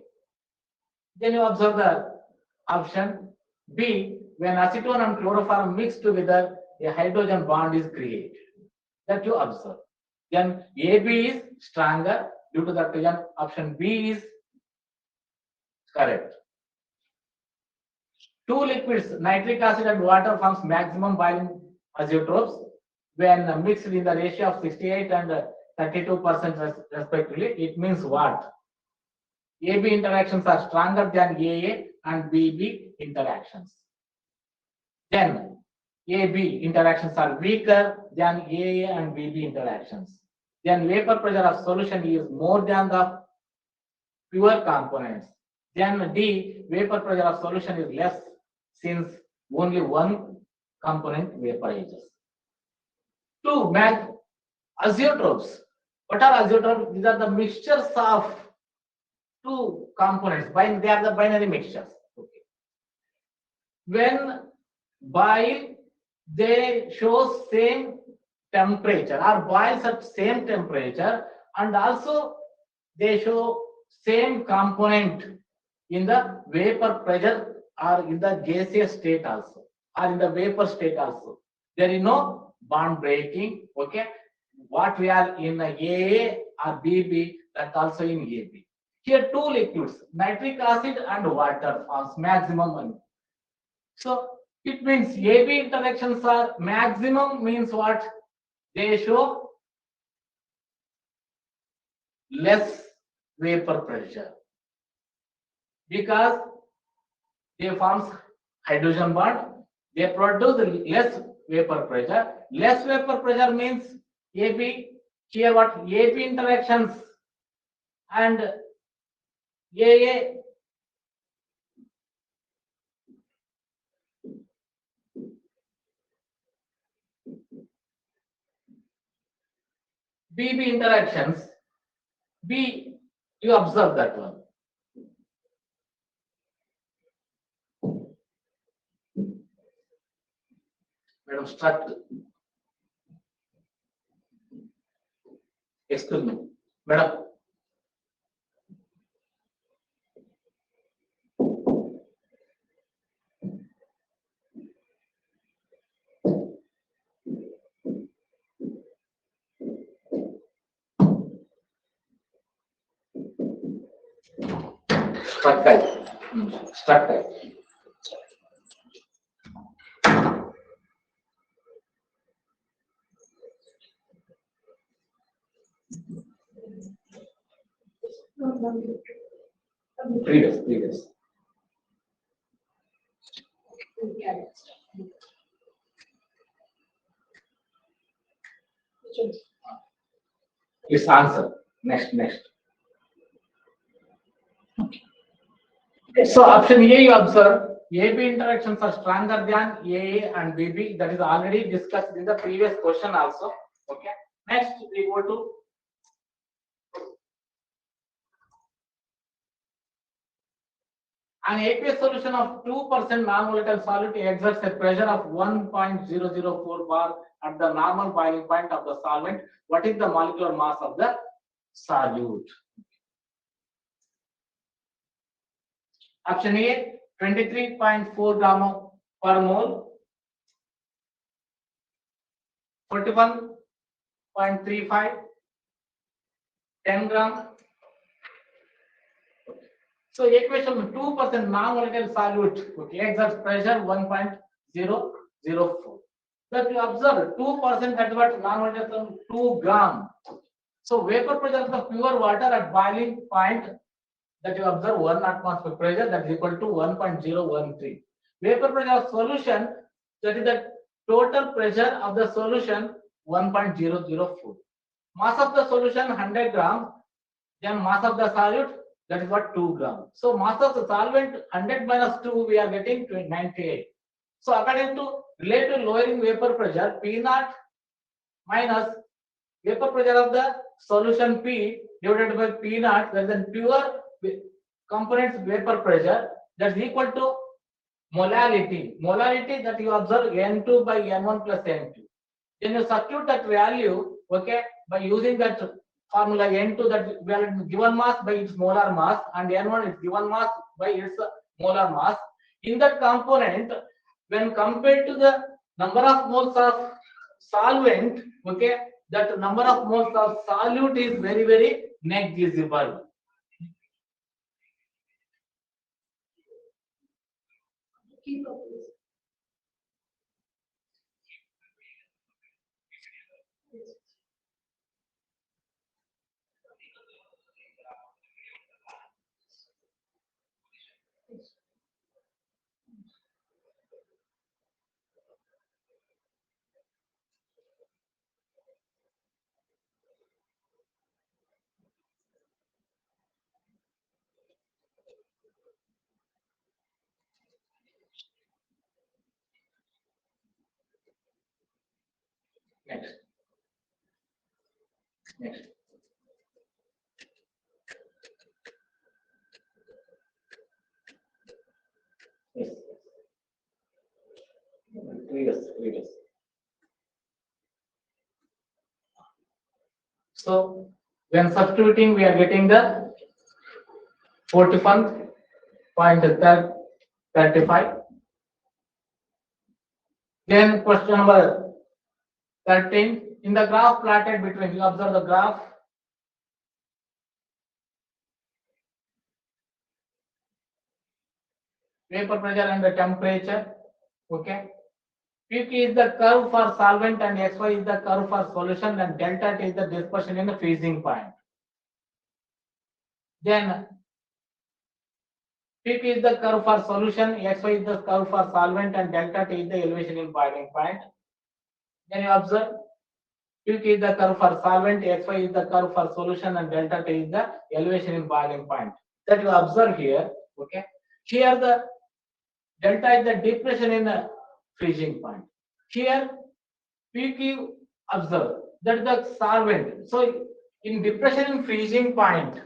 Then you observe the option B. When acetone and chloroform mix together, a hydrogen bond is created. That you observe. Then AB is stronger due to that reason. Option B is correct. Two liquids, nitric acid and water, forms maximum boiling azeotropes when mixed in the ratio of 68 and 32% respectively. It means what? AB interactions are stronger than AA and BB interactions. Then AB interactions are weaker than AA and BB interactions. Then vapor pressure of solution is more than the pure components. Then D, vapor pressure of solution is less since only one component vaporizes. Two, azeotropes. What are azeotropes? These are the mixtures of two components. They are the binary mixtures. Okay. When boil, they show same temperature or boils at same temperature, and also they show same component in the vapor pressure or in the gaseous state also, or in the vapor state also. There is no bond breaking. Okay, what we are in AA or BB, that also in AB. Here two liquids, nitric acid and water, forms maximum one. So it means AB interactions are maximum, means what? They show less vapor pressure because they forms hydrogen bond. They produce less vapor pressure. Less vapor pressure means AB. Here what? AB interactions and AA BB interactions. B, you observe that one. Madam, struck. Excuse me, madam. Struck type. Struck type. Previous. It's answer. Next. So option A, you observe AB interactions are stronger than AA and BB. That is already discussed in the previous question also. Okay. Next we go to an aqueous solution of 2% non-volatile solid exerts a pressure of 1.004 bar at the normal boiling point of the solvent. What is the molecular mass of the solute. Option A, 23.4 gram per mole, 41.35, 10 gram. So equation 2% non-volatile solute, okay, exerts pressure 1.004. That you observe 2%, that's what non-volatile 2 gram. So vapor pressure of the pure water at boiling point, that you observe 1 atmosphere pressure, that is equal to 1.013. Vapor pressure of solution, that is the total pressure of the solution 1.004. Mass of the solution 100 gram, then mass of the solute, that is what 2 gram. So mass of the solvent 100 minus 2, we are getting 98. So according to relative lowering vapor pressure, P naught minus vapor pressure of the solution P divided by P naught, that is the pure components vapor pressure, that is equal to molality. Molality that you observe N2 by N1 plus N2. Then you substitute that value, okay, by using that formula N2, that we are given mass by its molar mass, and N1 is given mass by its molar mass. In that component, when compared to the number of moles of solvent, okay, that number of moles of solute is very, very negligible. Keep up, please. Next. Next. Yes. Previous. So when substituting, we are getting the 41.35. Then question number 13. In the graph plotted between, you observe the graph. Vapor pressure and the temperature. Okay. PQ is the curve for solvent and XY is the curve for solution, and delta T is the dispersion in the freezing point. Then PQ is the curve for solution, XY is the curve for solvent, and delta T is the elevation in boiling point. Then you observe PQ is the curve for solvent, XY is the curve for solution, and delta T is the elevation in boiling point. That you observe here. Okay. Here the delta is the depression in the freezing point. Here PQ observe that is the solvent. So in depression in freezing point,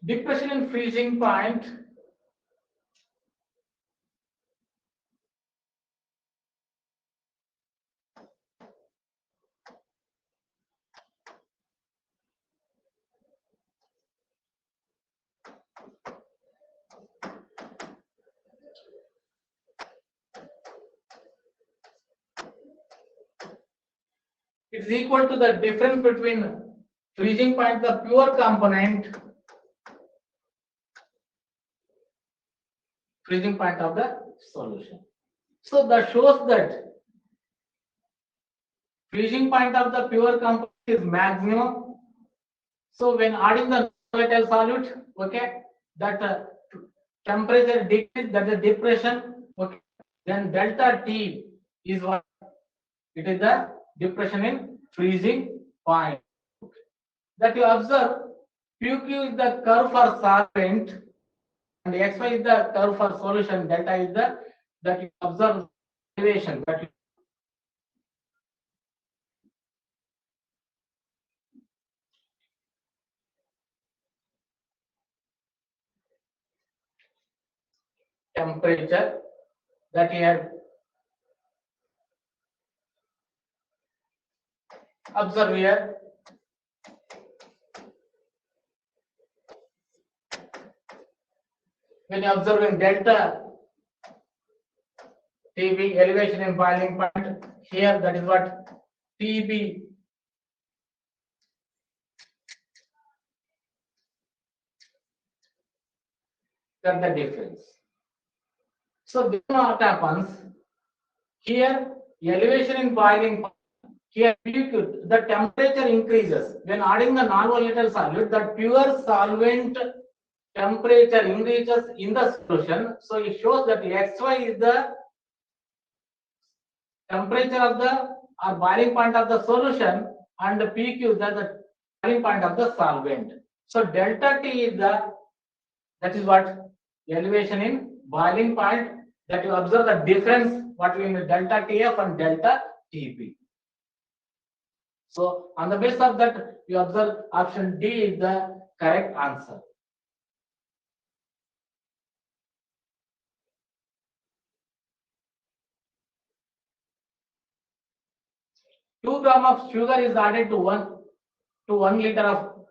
depression in freezing point, it is equal to the difference between freezing point, the pure component, freezing point of the solution. So that shows that freezing point of the pure component is maximum. So when adding the volatile solute, okay, that temperature decrease, that is depression, okay, then delta T is what? It is the depression in freezing point. That you observe, PQ is the curve for solvent, and xy is the curve for solution. Delta is the that you observe elevation that temperature that you have observed here. When you observe in delta TB elevation in boiling point here, that is what TB that's the difference. So then what happens here? Elevation in boiling point. Here the temperature increases when adding the non-volatile solute. The pure solvent temperature increases in the solution. So it shows that xy is the temperature of the or boiling point of the solution, and the PQ is the boiling point of the solvent. So delta T is the that is what elevation in boiling point, that you observe the difference between delta TF and delta TP. So on the basis of that, you observe option D is the correct answer. Two gram of sugar is added to 1 liter of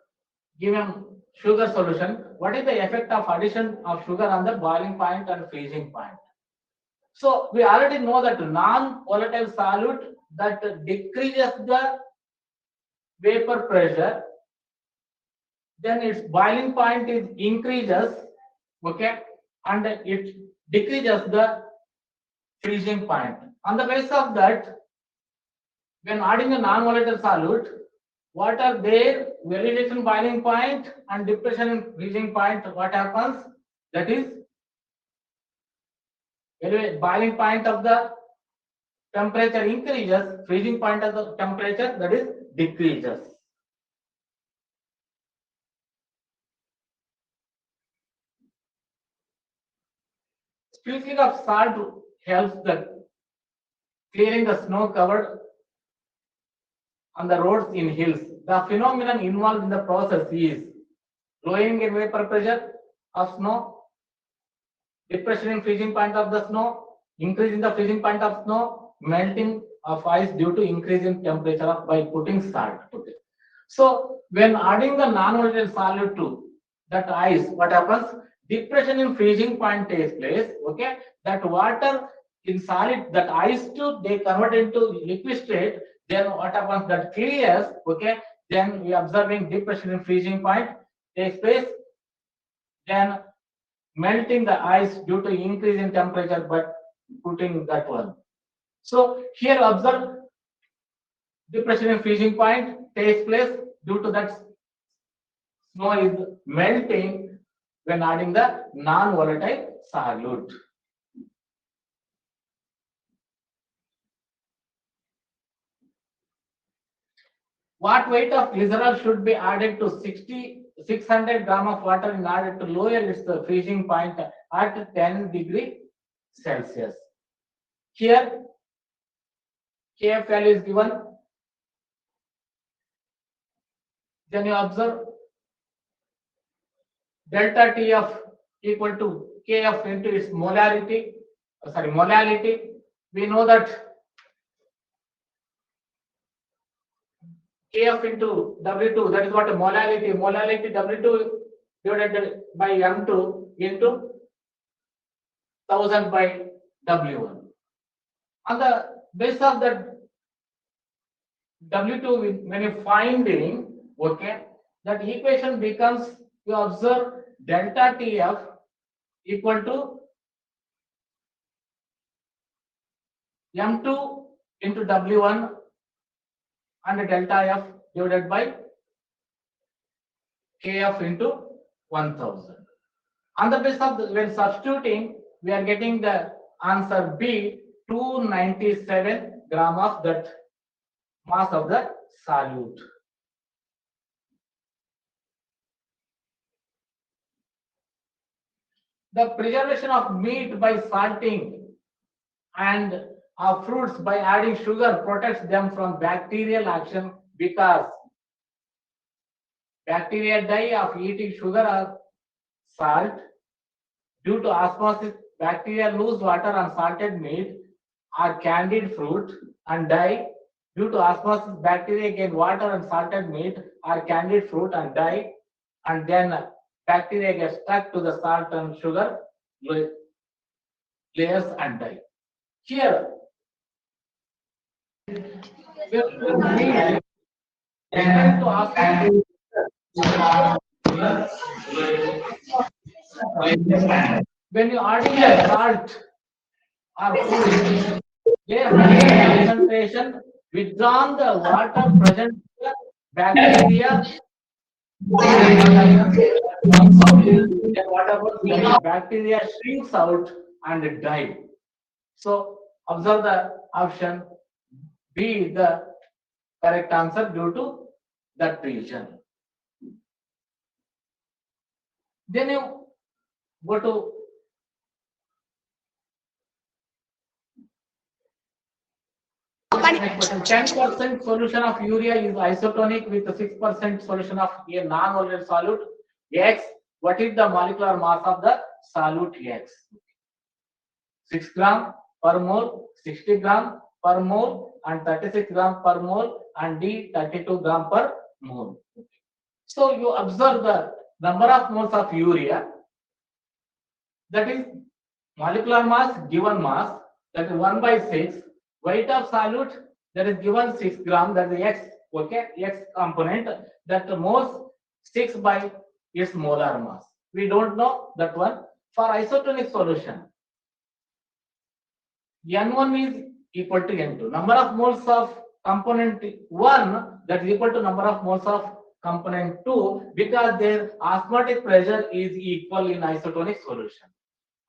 given sugar solution. What is the effect of addition of sugar on the boiling point and freezing point? So we already know that non-volatile solute that decreases the vapor pressure, then its boiling point is increases, okay, and it decreases the freezing point. On the basis of that, when adding a non-volatile solute, what are their elevation boiling point and depression in freezing point? What happens? That is, boiling point of the temperature increases, freezing point of the temperature that is decreases. Sprinkling of salt helps the clearing the snow covered on the roads in hills. The phenomenon involved in the process is lowering in vapor pressure of snow, depression in freezing point of the snow, increase in the freezing point of snow, melting of ice due to increase in temperature of by putting salt. Okay. So when adding the non-volatile solute to that ice, what happens? Depression in freezing point takes place. Okay, that water in solid, that ice to they convert into liquid state. Then what happens? That clears. Okay, then we observing depression in freezing point takes place. Then melting the ice due to increase in temperature, but putting that one. So here observe depression in freezing point takes place due to that snow is melting when adding the non-volatile solute. What weight of glycerol should be added to 600 gram of water in order to lower its freezing point at 10 degree Celsius? Here, Kf value is given. Then you observe delta Tf equal to Kf into its molarity. Molality. We know that Kf into W2, that is what a molality. Molality W2 divided by M2 into 1000 by W1. On the basis of that W2, when you finding, okay, that equation becomes, you observe delta Tf equal to M2 into W1 and delta F divided by Kf into 1000. On the basis of when substituting, we are getting the answer B, 297 gram of that mass of the solute. The preservation of meat by salting and of fruits by adding sugar protects them from bacterial action because bacteria die of eating sugar or salt. Due to osmosis, bacteria lose water on salted meat or candied fruit and die. Due to osmosis, bacteria gain water on salted meat or candied fruit and die. And then bacteria get stuck to the salt and sugar layers and die. Here, we are referring to osmosis. When you add in salt or food, their higher concentration withdrawn the water present in the bacteria comes out. Then what happens? The bacteria shrinks out and die. So observe the option B is the correct answer due to that reason. Then you go to next question. 10% solution of urea is isotonic with 6% solution of a non-volatile solute X. What is the molecular mass of the solute X? 6 gram per mole, 60 gram per mole, and 36 gram per mole, and D 32 gram per mole. So you observe the number of moles of urea, that is molecular mass given mass, that is 1 by 6, weight of solute, that is given 6 gram, that is X, okay, X component, that moles 6 by its molar mass. We don't know that one. For isotonic solution, N1 is equal to N2. Number of moles of component 1, that is equal to number of moles of component 2, because their osmotic pressure is equal in isotonic solution.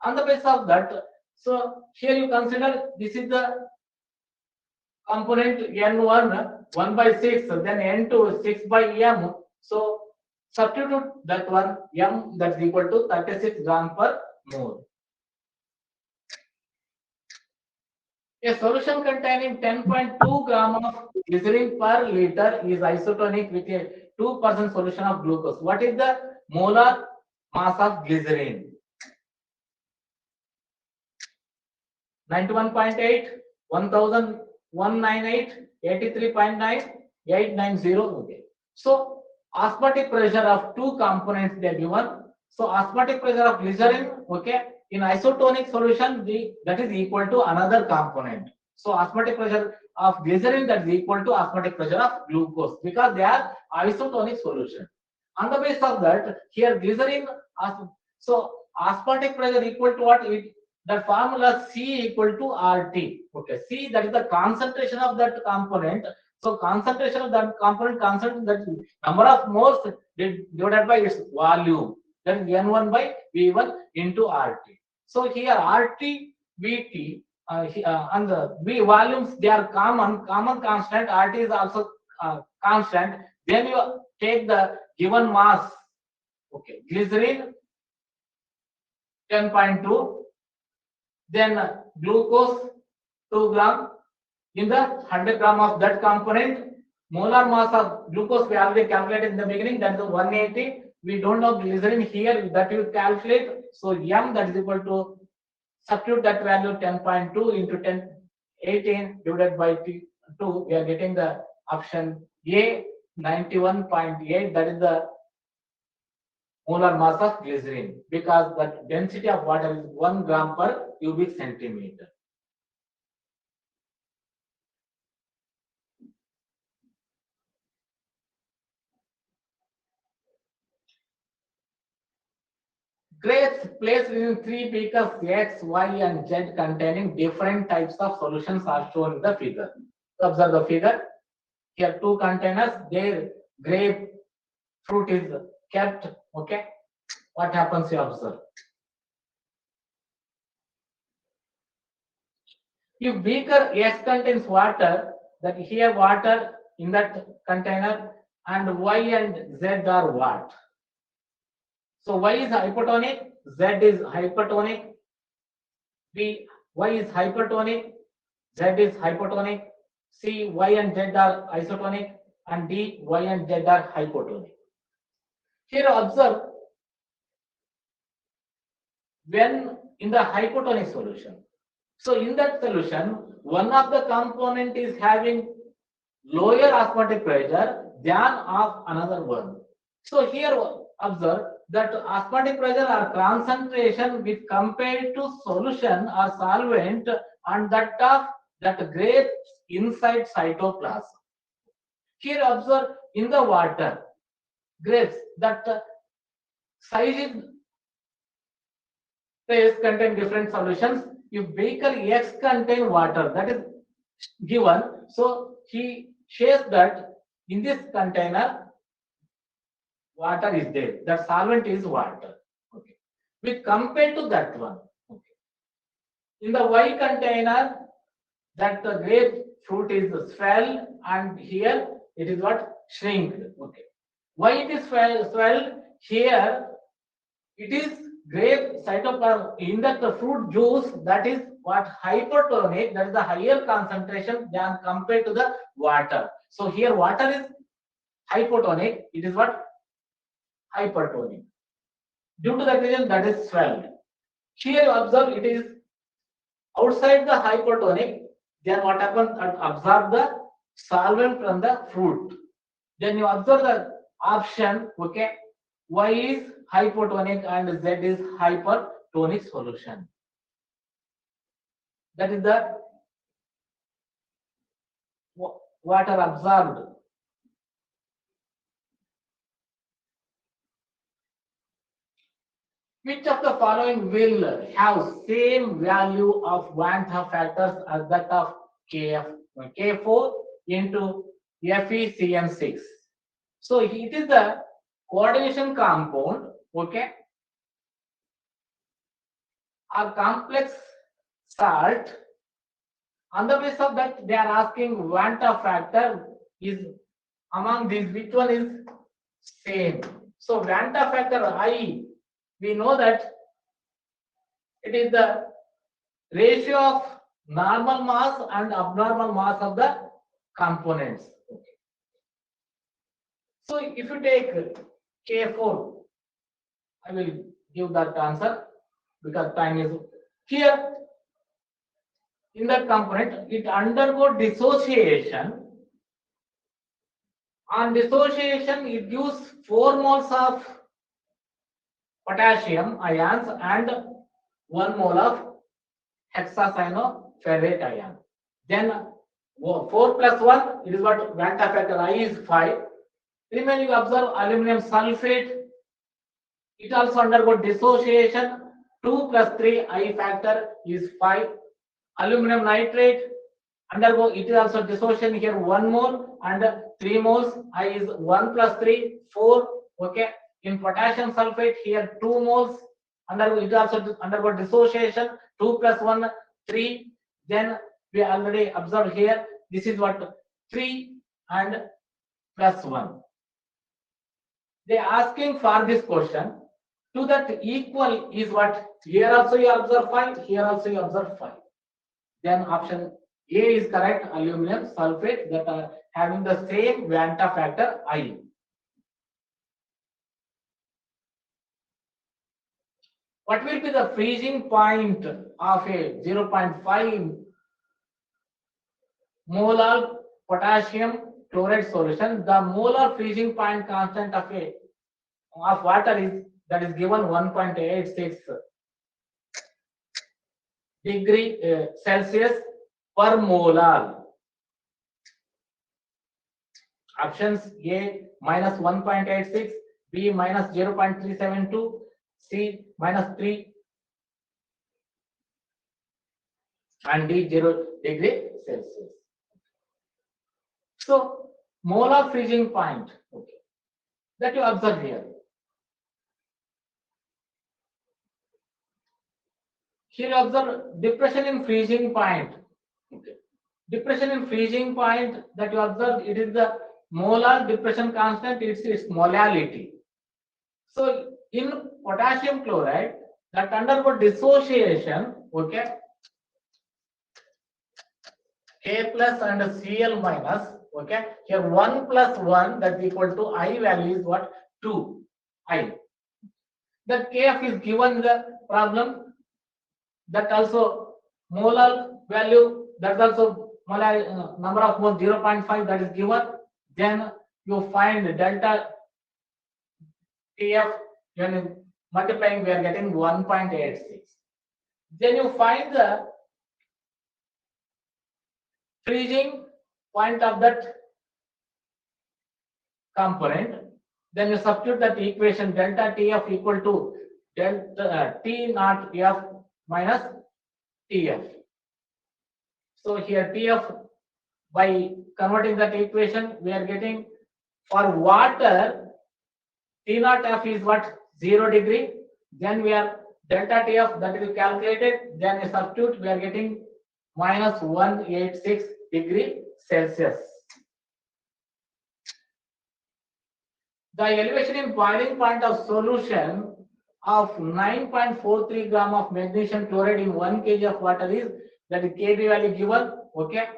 On the basis of that, so here you consider this is the component N1 1 by 6, then N2 6 by M. So substitute that one M, that's equal to 36 gram per mole. A solution containing 10.2 gram of glycerin per liter is isotonic with a 2% solution of glucose. What is the molar mass of glycerin? 91.8, 1198, 83.9, 890. Okay. So osmotic pressure of two components they are given. So osmotic pressure of glycerin, okay, in isotonic solution, that is equal to another component. So osmotic pressure of glycerin, that is equal to osmotic pressure of glucose, because they are isotonic solution. On the basis of that, here glycerin, so osmotic pressure equal to what? The formula C equal to RT. Okay, C, that is the concentration of that component. So concentration of that component, constant, that number of moles divided by its volume. Then N1 by V1 into RT. So here RT, VT, and the V volumes, they are common constant. RT is also constant. Then you take the given mass. Okay, glycerin 10.2. Then glucose 2 gram in the 100 gram of that component. Molar mass of glucose we already calculated in the beginning, that is 180. We don't know glycerin here, that you calculate. So M, that is equal to, substitute that value 10.2 into 18 divided by 2. We are getting the option A, 91.8. That is the molar mass of glycerin, because the density of water is 1 gram per cubic centimeter. Grapes placed in 3 beakers X, Y, and Z containing different types of solutions are shown in the figure. Observe the figure. Here 2 containers, their grape fruit is kept. Okay. What happens, you observe. If beaker X contains water, that here water in that container, and Y and Z are what? So Y is hypotonic, Z is hypertonic, B, Y is hypertonic, Z is hypotonic, C, Y and Z are isotonic, and D, Y and Z are hypotonic. Here observe, when in the hypotonic solution, so in that solution, one of the component is having lower osmotic pressure than of another one. So here observe that osmotic pressure or concentration with compared to solution or solvent and that of that grapes inside cytoplasm. Here observe in the water, grapes that size is phase contain different solutions. If vehicle X contain water, that is given. So he shares that in this container water is there. That solvent is water. Okay. With compared to that one. Okay. In the Y container, that the grapefruit is swelled, and here it is what shrink. Okay. Why it is swelled? Here it is grape cytoplasm in that the fruit juice, that is what hypertonic, that is the higher concentration than compared to the water. So here water is hypotonic, it is what hypertonic. Due to that reason, that is swelled. Here you observe it is outside the hypertonic, then what happens? Absorb the solvent from the fruit. Then you observe the option, okay, Y is hypotonic and Z is hypertonic solution. That is the water absorbed. Which of the following will have same value of Vanta factors as that of K4 into FeCN6? So it is the coordination compound, okay, or complex salt. On the basis of that, they are asking Vanta factor is among these, which one is same? So Vanta factor I, we know that it is the ratio of normal mass and abnormal mass of the components. Okay. So if you take K4, I will give that answer because time is here. In that component, it undergo dissociation. On dissociation, it gives 4 moles of potassium ions and 1 mole of hexacyanoferrate ion. Then 4 plus 1, it is what Vanta factor I is 5. Remaining observe aluminum sulfate. It also undergo dissociation. 2 plus 3 I factor is 5. Aluminum nitrate undergo, it is also dissociation here 1 mole and 3 moles. I is 1 plus 3, 4. Okay. In potassium sulfate here 2 moles undergo, it also undergo dissociation 2 plus 1, 3. Then we already observed here, this is what 3 and plus 1. They are asking for this question. To that equal is what? Here also you observe 5, here also you observe 5. Then option A is correct, aluminum sulfate that are having the same Vanta factor I. What will be the freezing point of a 0.5 molar potassium chloride solution? The molar freezing point constant of water is, that is given 1.86 degree Celsius per molar. Options A minus 1.86, B minus 0.372, C minus 3, and D 0 degree Celsius. So molar freezing point, okay, that you observe here. Here you observe depression in freezing point. Okay. Depression in freezing point that you observe, it is the molar depression constant, it's its molality. So in potassium chloride, that undergo dissociation, okay, K plus and Cl minus, okay, here 1 plus 1 that is equal to I value is what? 2 I. That Kf is given in the problem, that also molar value, that's also molar number of moles 0.5 that is given. Then you find delta Tf, when multiplying we are getting 1.86. Then you find the freezing point of that component. Then you substitute that equation delta Tf equal to delta T naught F minus Tf. So here Tf, by converting that equation, we are getting for water T naught F is what? 0 degree. Then we are delta Tf that will calculated. Then a substitute, we are getting minus 186 degree Celsius. The elevation in boiling point of solution of 9.43 gram of magnesium chloride in 1 kg of water is, that is Kb value given, okay.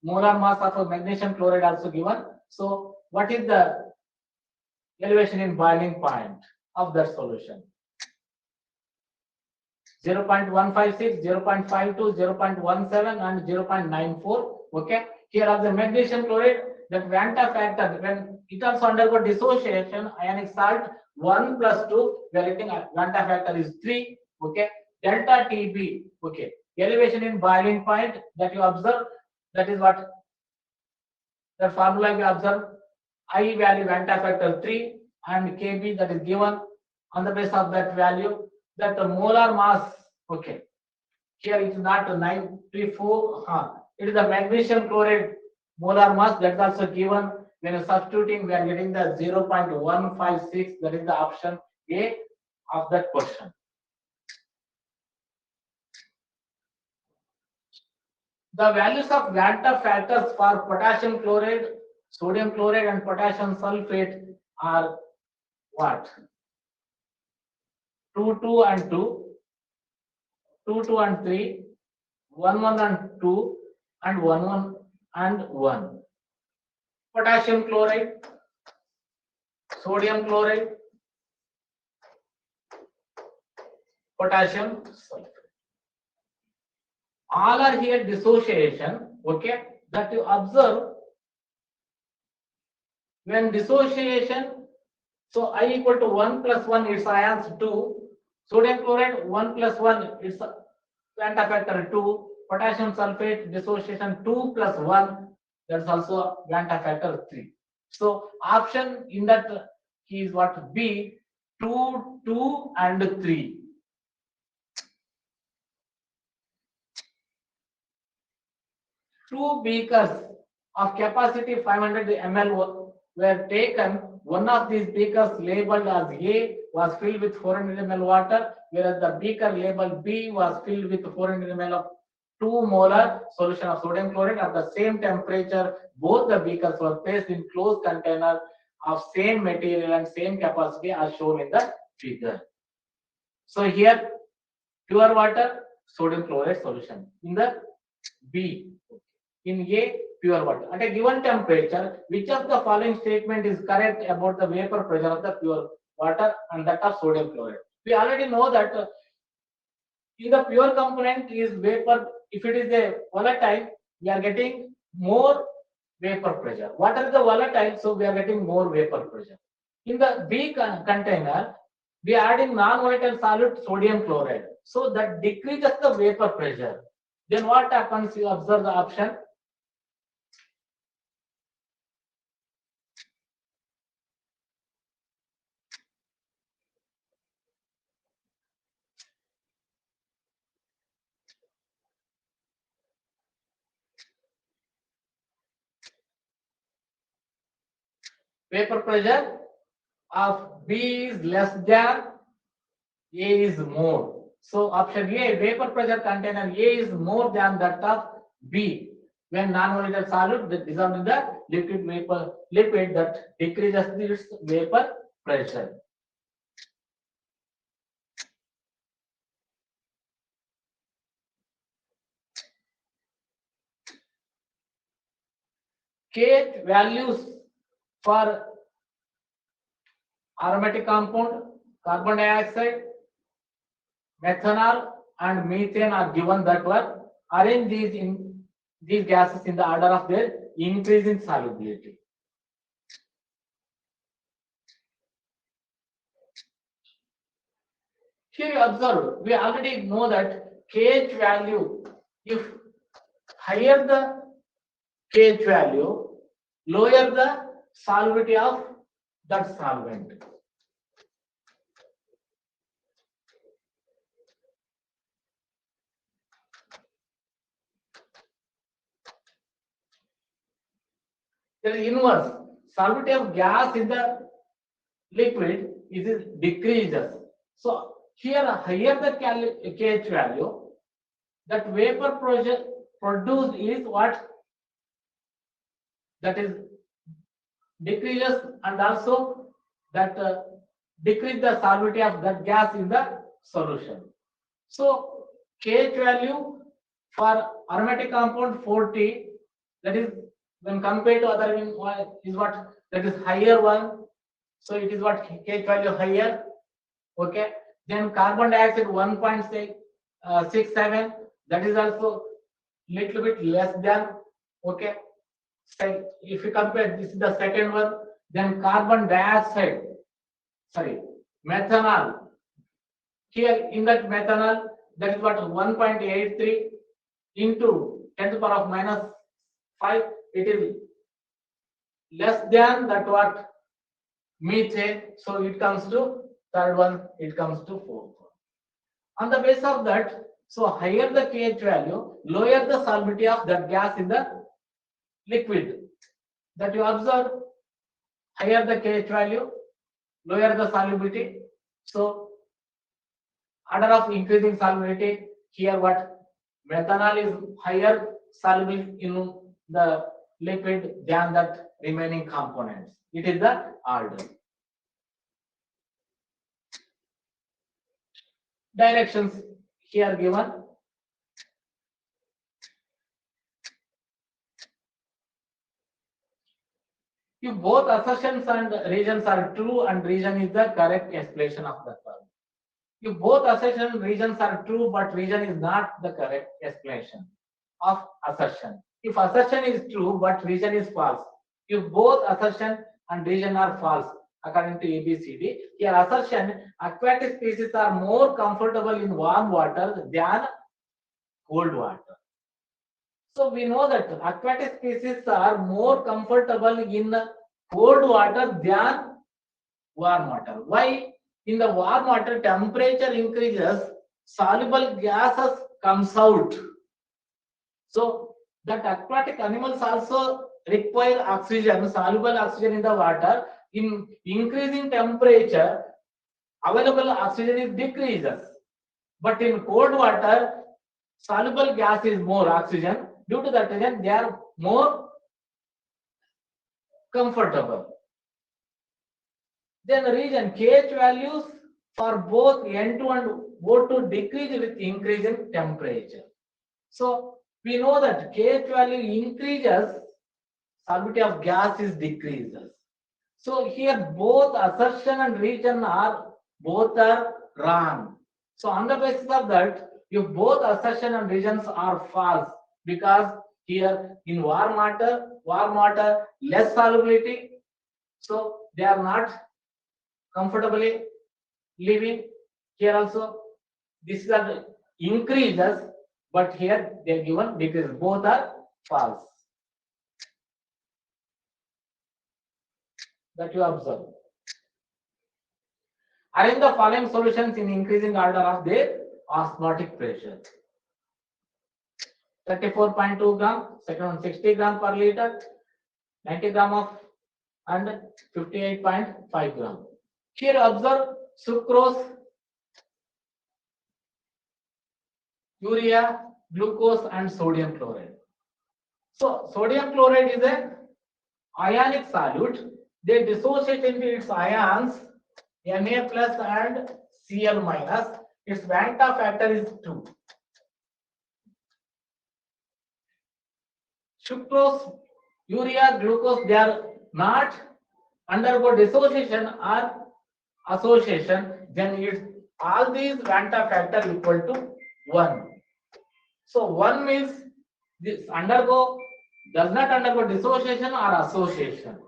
Molar mass of magnesium chloride also given. So what is the elevation in boiling point of that solution? 0.156, 0.52, 0.17 and 0.94. Okay. Here are the magnesium chloride, that Vanta factor, when it also undergo dissociation, ionic salt 1 plus 2, we are getting Vanta factor is 3. Okay. Delta Tb, okay. Elevation in boiling point that you observe, that is what the formula we observe. I value Vanta factor 3 and Kb that is given on the basis of that value. That the molar mass, okay, here it is not 934, it is the magnesium chloride molar mass, that's also given. When substituting, we are getting the 0.156, that is the option A of that question. The values of Vanta factors for potassium chloride, sodium chloride and potassium sulfate are what? 2, 2 and 2, 2, 2 and 3, 1, 1 and 2, and 1, 1 and 1. Potassium chloride, sodium chloride, potassium sulfate. All are here dissociation, okay, that you observe when dissociation. So I equal to 1 plus 1, its ions 2. Sodium chloride 1 plus 1, its Vanta factor 2. Potassium sulfate dissociation 2 plus 1, that's also Vanta factor 3. So option in that is what? B, 2, 2 and 3. Two beakers of capacity 500 ml were taken. One of these beakers labeled as A was filled with 400 ml water, whereas the beaker labeled B was filled with 400 ml of 2 molar solution of sodium chloride. At the same temperature, both the beakers were placed in closed container of same material and same capacity as shown in the figure. So here pure water, sodium chloride solution. In the B, in A, pure water. At a given temperature, which of the following statement is correct about the vapor pressure of the pure water and that of sodium chloride? We already know that in the pure component is vapor. If it is a volatile, we are getting more vapor pressure. Water is the volatile, so we are getting more vapor pressure. In the B container, we are adding non-volatile solute sodium chloride, so that decreases the vapor pressure. Then what happens? You observe the option. Vapor pressure of B is less than, A is more. So option A, vapor pressure container A is more than that of B. When non-volatile solute that dissolved in the liquid that decreases its vapor pressure. kth values for aromatic compound, carbon dioxide, methanol and methane are given that were arrange these gases in the order of their increase in solubility. Here you observe, we already know that kh value, if higher the kh value, lower the solubility of that solvent. There is inverse. Solubility of gas in the liquid is decreases. So here higher the kh value, that vapor produced is what, that is decreases, and also that decrease the solubility of that gas in the solution. So kh value for aromatic compound 40, that is when compared to other is what, that is higher one. So it is what kh value higher. Okay. Then carbon dioxide 1.67, that is also little bit less than. Okay. So if you compare, this is the second one. Then carbon dioxide, sorry, methanol. Here in that methanol, that is what 1.83 into 10 to the power of minus 5. It is less than that what methane. So it comes to third one. It comes to fourth one. On the basis of that, so higher the kh value, lower the solubility of that gas in the liquid. That you observe, higher the kh value, lower the solubility. So order of increasing solubility, here what, methanol is higher soluble in the liquid than that remaining components. It is the order. Directions here given. If both assertions and regions are true and region is the correct explanation of the problem. If both assertion and regions are true but region is not the correct explanation of assertion. If assertion is true but region is false. If both assertion and region are false according to ABCD, here assertion, aquatic species are more comfortable in warm water than cold water. So we know that aquatic species are more comfortable in cold water than warm water. Why? In the warm water, temperature increases, soluble gases comes out. So that aquatic animals also require oxygen, soluble oxygen in the water. In increasing temperature, available oxygen is decreases. But in cold water, soluble gas is more oxygen. Due to that reason, they are more comfortable. Then the region kh values for both N2 and O2 decrease with increase in temperature. So we know that kh value increases, solubility of gas is decreases. So here both assertion and region are both are wrong. So on the basis of that, if both assertion and regions are false, because here in warm water less solubility, so they are not comfortably living. Here also this is the increases, but here they are given decreases. Both are false. That you observe. Arrange the following solutions in increasing order of their osmotic pressure. 34.2 gram, second one 60 gram per liter, 90 gram of and 58.5 gram. Here observe sucrose, urea, glucose and sodium chloride. So sodium chloride is a ionic solute. They dissociate into its ions Na plus and Cl minus. Its Vanta factor is 2. Sucrose Urea, glucose, they are not undergo dissociation or association, then it's all these Vanta factor equal to 1. So 1 means this does not undergo dissociation or association.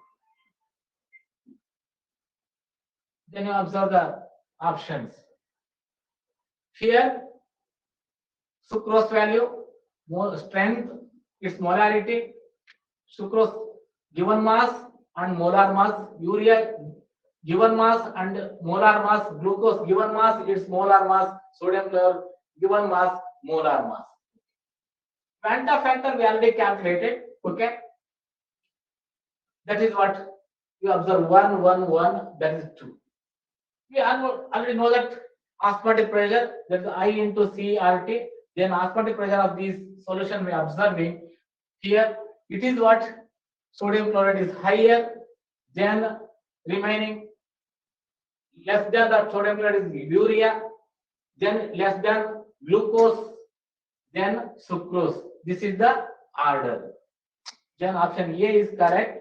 Then you observe the options. Here, sucrose value, strength, its molarity, sucrose given mass and molar mass, urea given mass and molar mass, glucose given mass, its molar mass, sodium chloride given mass, molar mass. Vanta factor we already calculated, okay? That is what you observe 1, 1, 1, that is 2. We already know that osmotic pressure, that is I into CRT, then osmotic pressure of this solution we are observing here. It is what sodium chloride is higher than remaining, less than the sodium chloride is urea, then less than glucose, then sucrose. This is the order. Then option A is correct.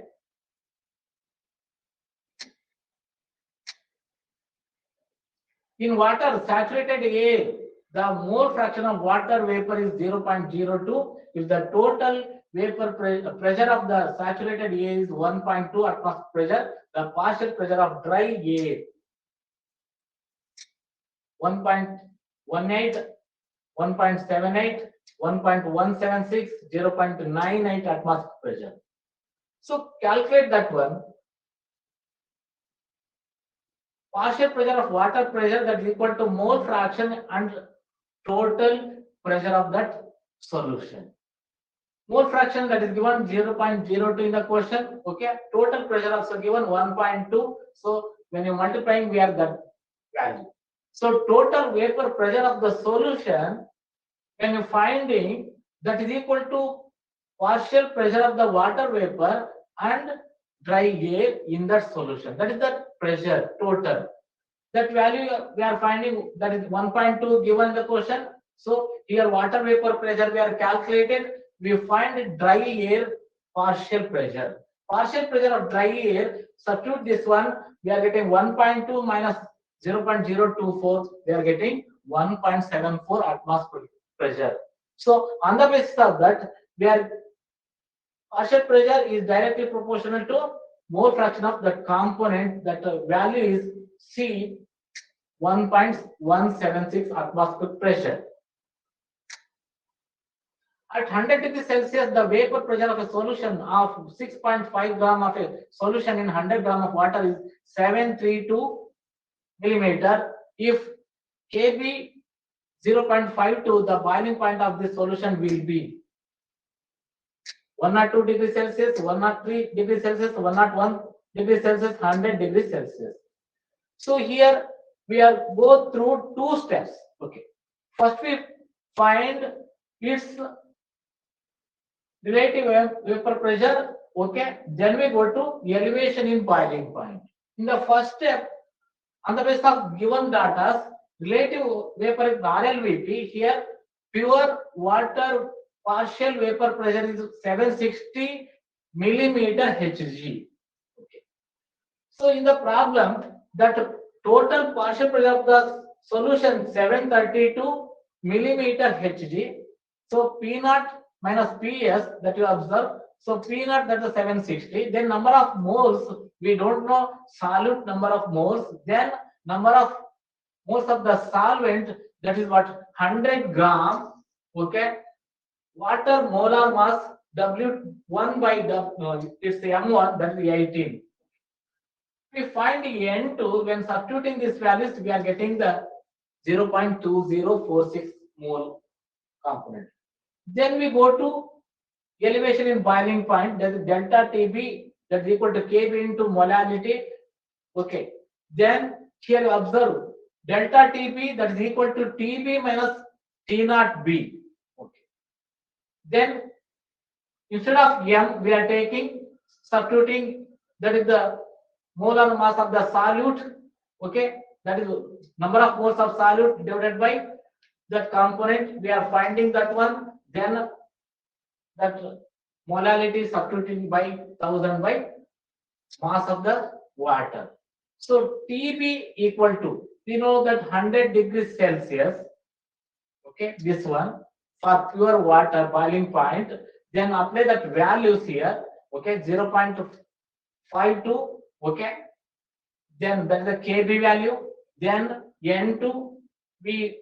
In water, saturated air, the mole fraction of water vapor is 0.02. If the total vapor pressure of the saturated air is 1.2 atmospheric pressure, the partial pressure of dry air 1.18, 1.78, 1.176, 0.98 atmospheric pressure. So calculate that one. Partial pressure of water pressure that is equal to mole fraction and total pressure of that solution. Mole fraction that is given 0.02 in the question. Okay. Total pressure also given 1.2. So when you multiplying, we have that value. So total vapor pressure of the solution, when you finding, that is equal to partial pressure of the water vapor and dry air in that solution. That is the pressure total. That value we are finding, that is 1.2 given in the question. So here water vapor pressure we are calculated. We find dry air partial pressure. Partial pressure of dry air, substitute this one, we are getting 1.2 minus 0.024, we are getting 1.74 atmospheric pressure. So on the basis of that, we are partial pressure is directly proportional to mole fraction of that component. That value is C 1.176 atmospheric pressure. At 100 degrees Celsius, the vapor pressure of a solution of 6.5 gram of a solution in 100 gram of water is 732 millimeter. If Kb 0.52, the boiling point of this solution will be 102 degrees Celsius, 103 degrees Celsius, 101 degrees Celsius, 100 degrees Celsius. So here we are go through two steps. Okay. First we find its relative vapor pressure. Okay. Then we go to elevation in boiling point. In the first step, on the basis of given data, relative vapor RLVP, here pure water partial vapor pressure is 760 millimeter Hg. Okay. So in the problem, that total partial pressure of the solution 732 millimeter Hg. So P naught minus PS that you observe. So P naught, that is 760. Then number of moles, we don't know solute number of moles. Then number of moles of the solvent, that is what 100 gram. Okay. Water molar mass W1 by W, it's M1, that is 18. We find the N2, when substituting these values, we are getting the 0.2046 mole component. Then we go to elevation in boiling point, that is delta TB, that is equal to Kb into molality. Okay. Then here you observe delta TB, that is equal to TB minus T naught B. Okay. Then instead of M, we are taking, substituting, that is the molar mass of the solute. Okay. That is number of moles of solute divided by that component. We are finding that one. Then that molality substituting by 1000 by mass of the water. So TB equal to, we know that 100 degrees Celsius, okay, this one for pure water boiling point, then apply that values here, okay, 0.52, okay, then that is the KB value, then N2, we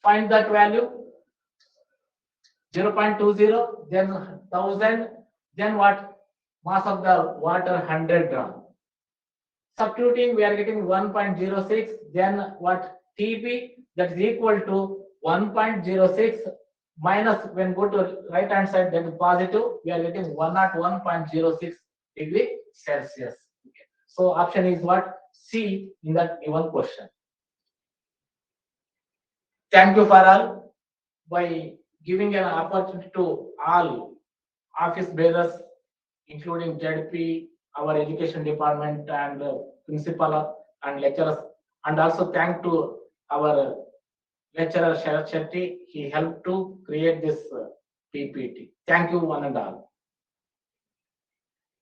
find that value 0.20, then 1000, then what? Mass of the water 100 gram. Substituting, we are getting 1.06, then what? TB, that is equal to 1.06 minus, when go to right hand side, that is positive, we are getting 101.06 degree Celsius. Okay. So option is what? C in that given question. Thank you for all by giving an opportunity to all office bearers, including ZP, our education department, and principal and lecturers, and also thank to our lecturer Sharat Shetty. He helped to create this PPT. Thank you, one and all.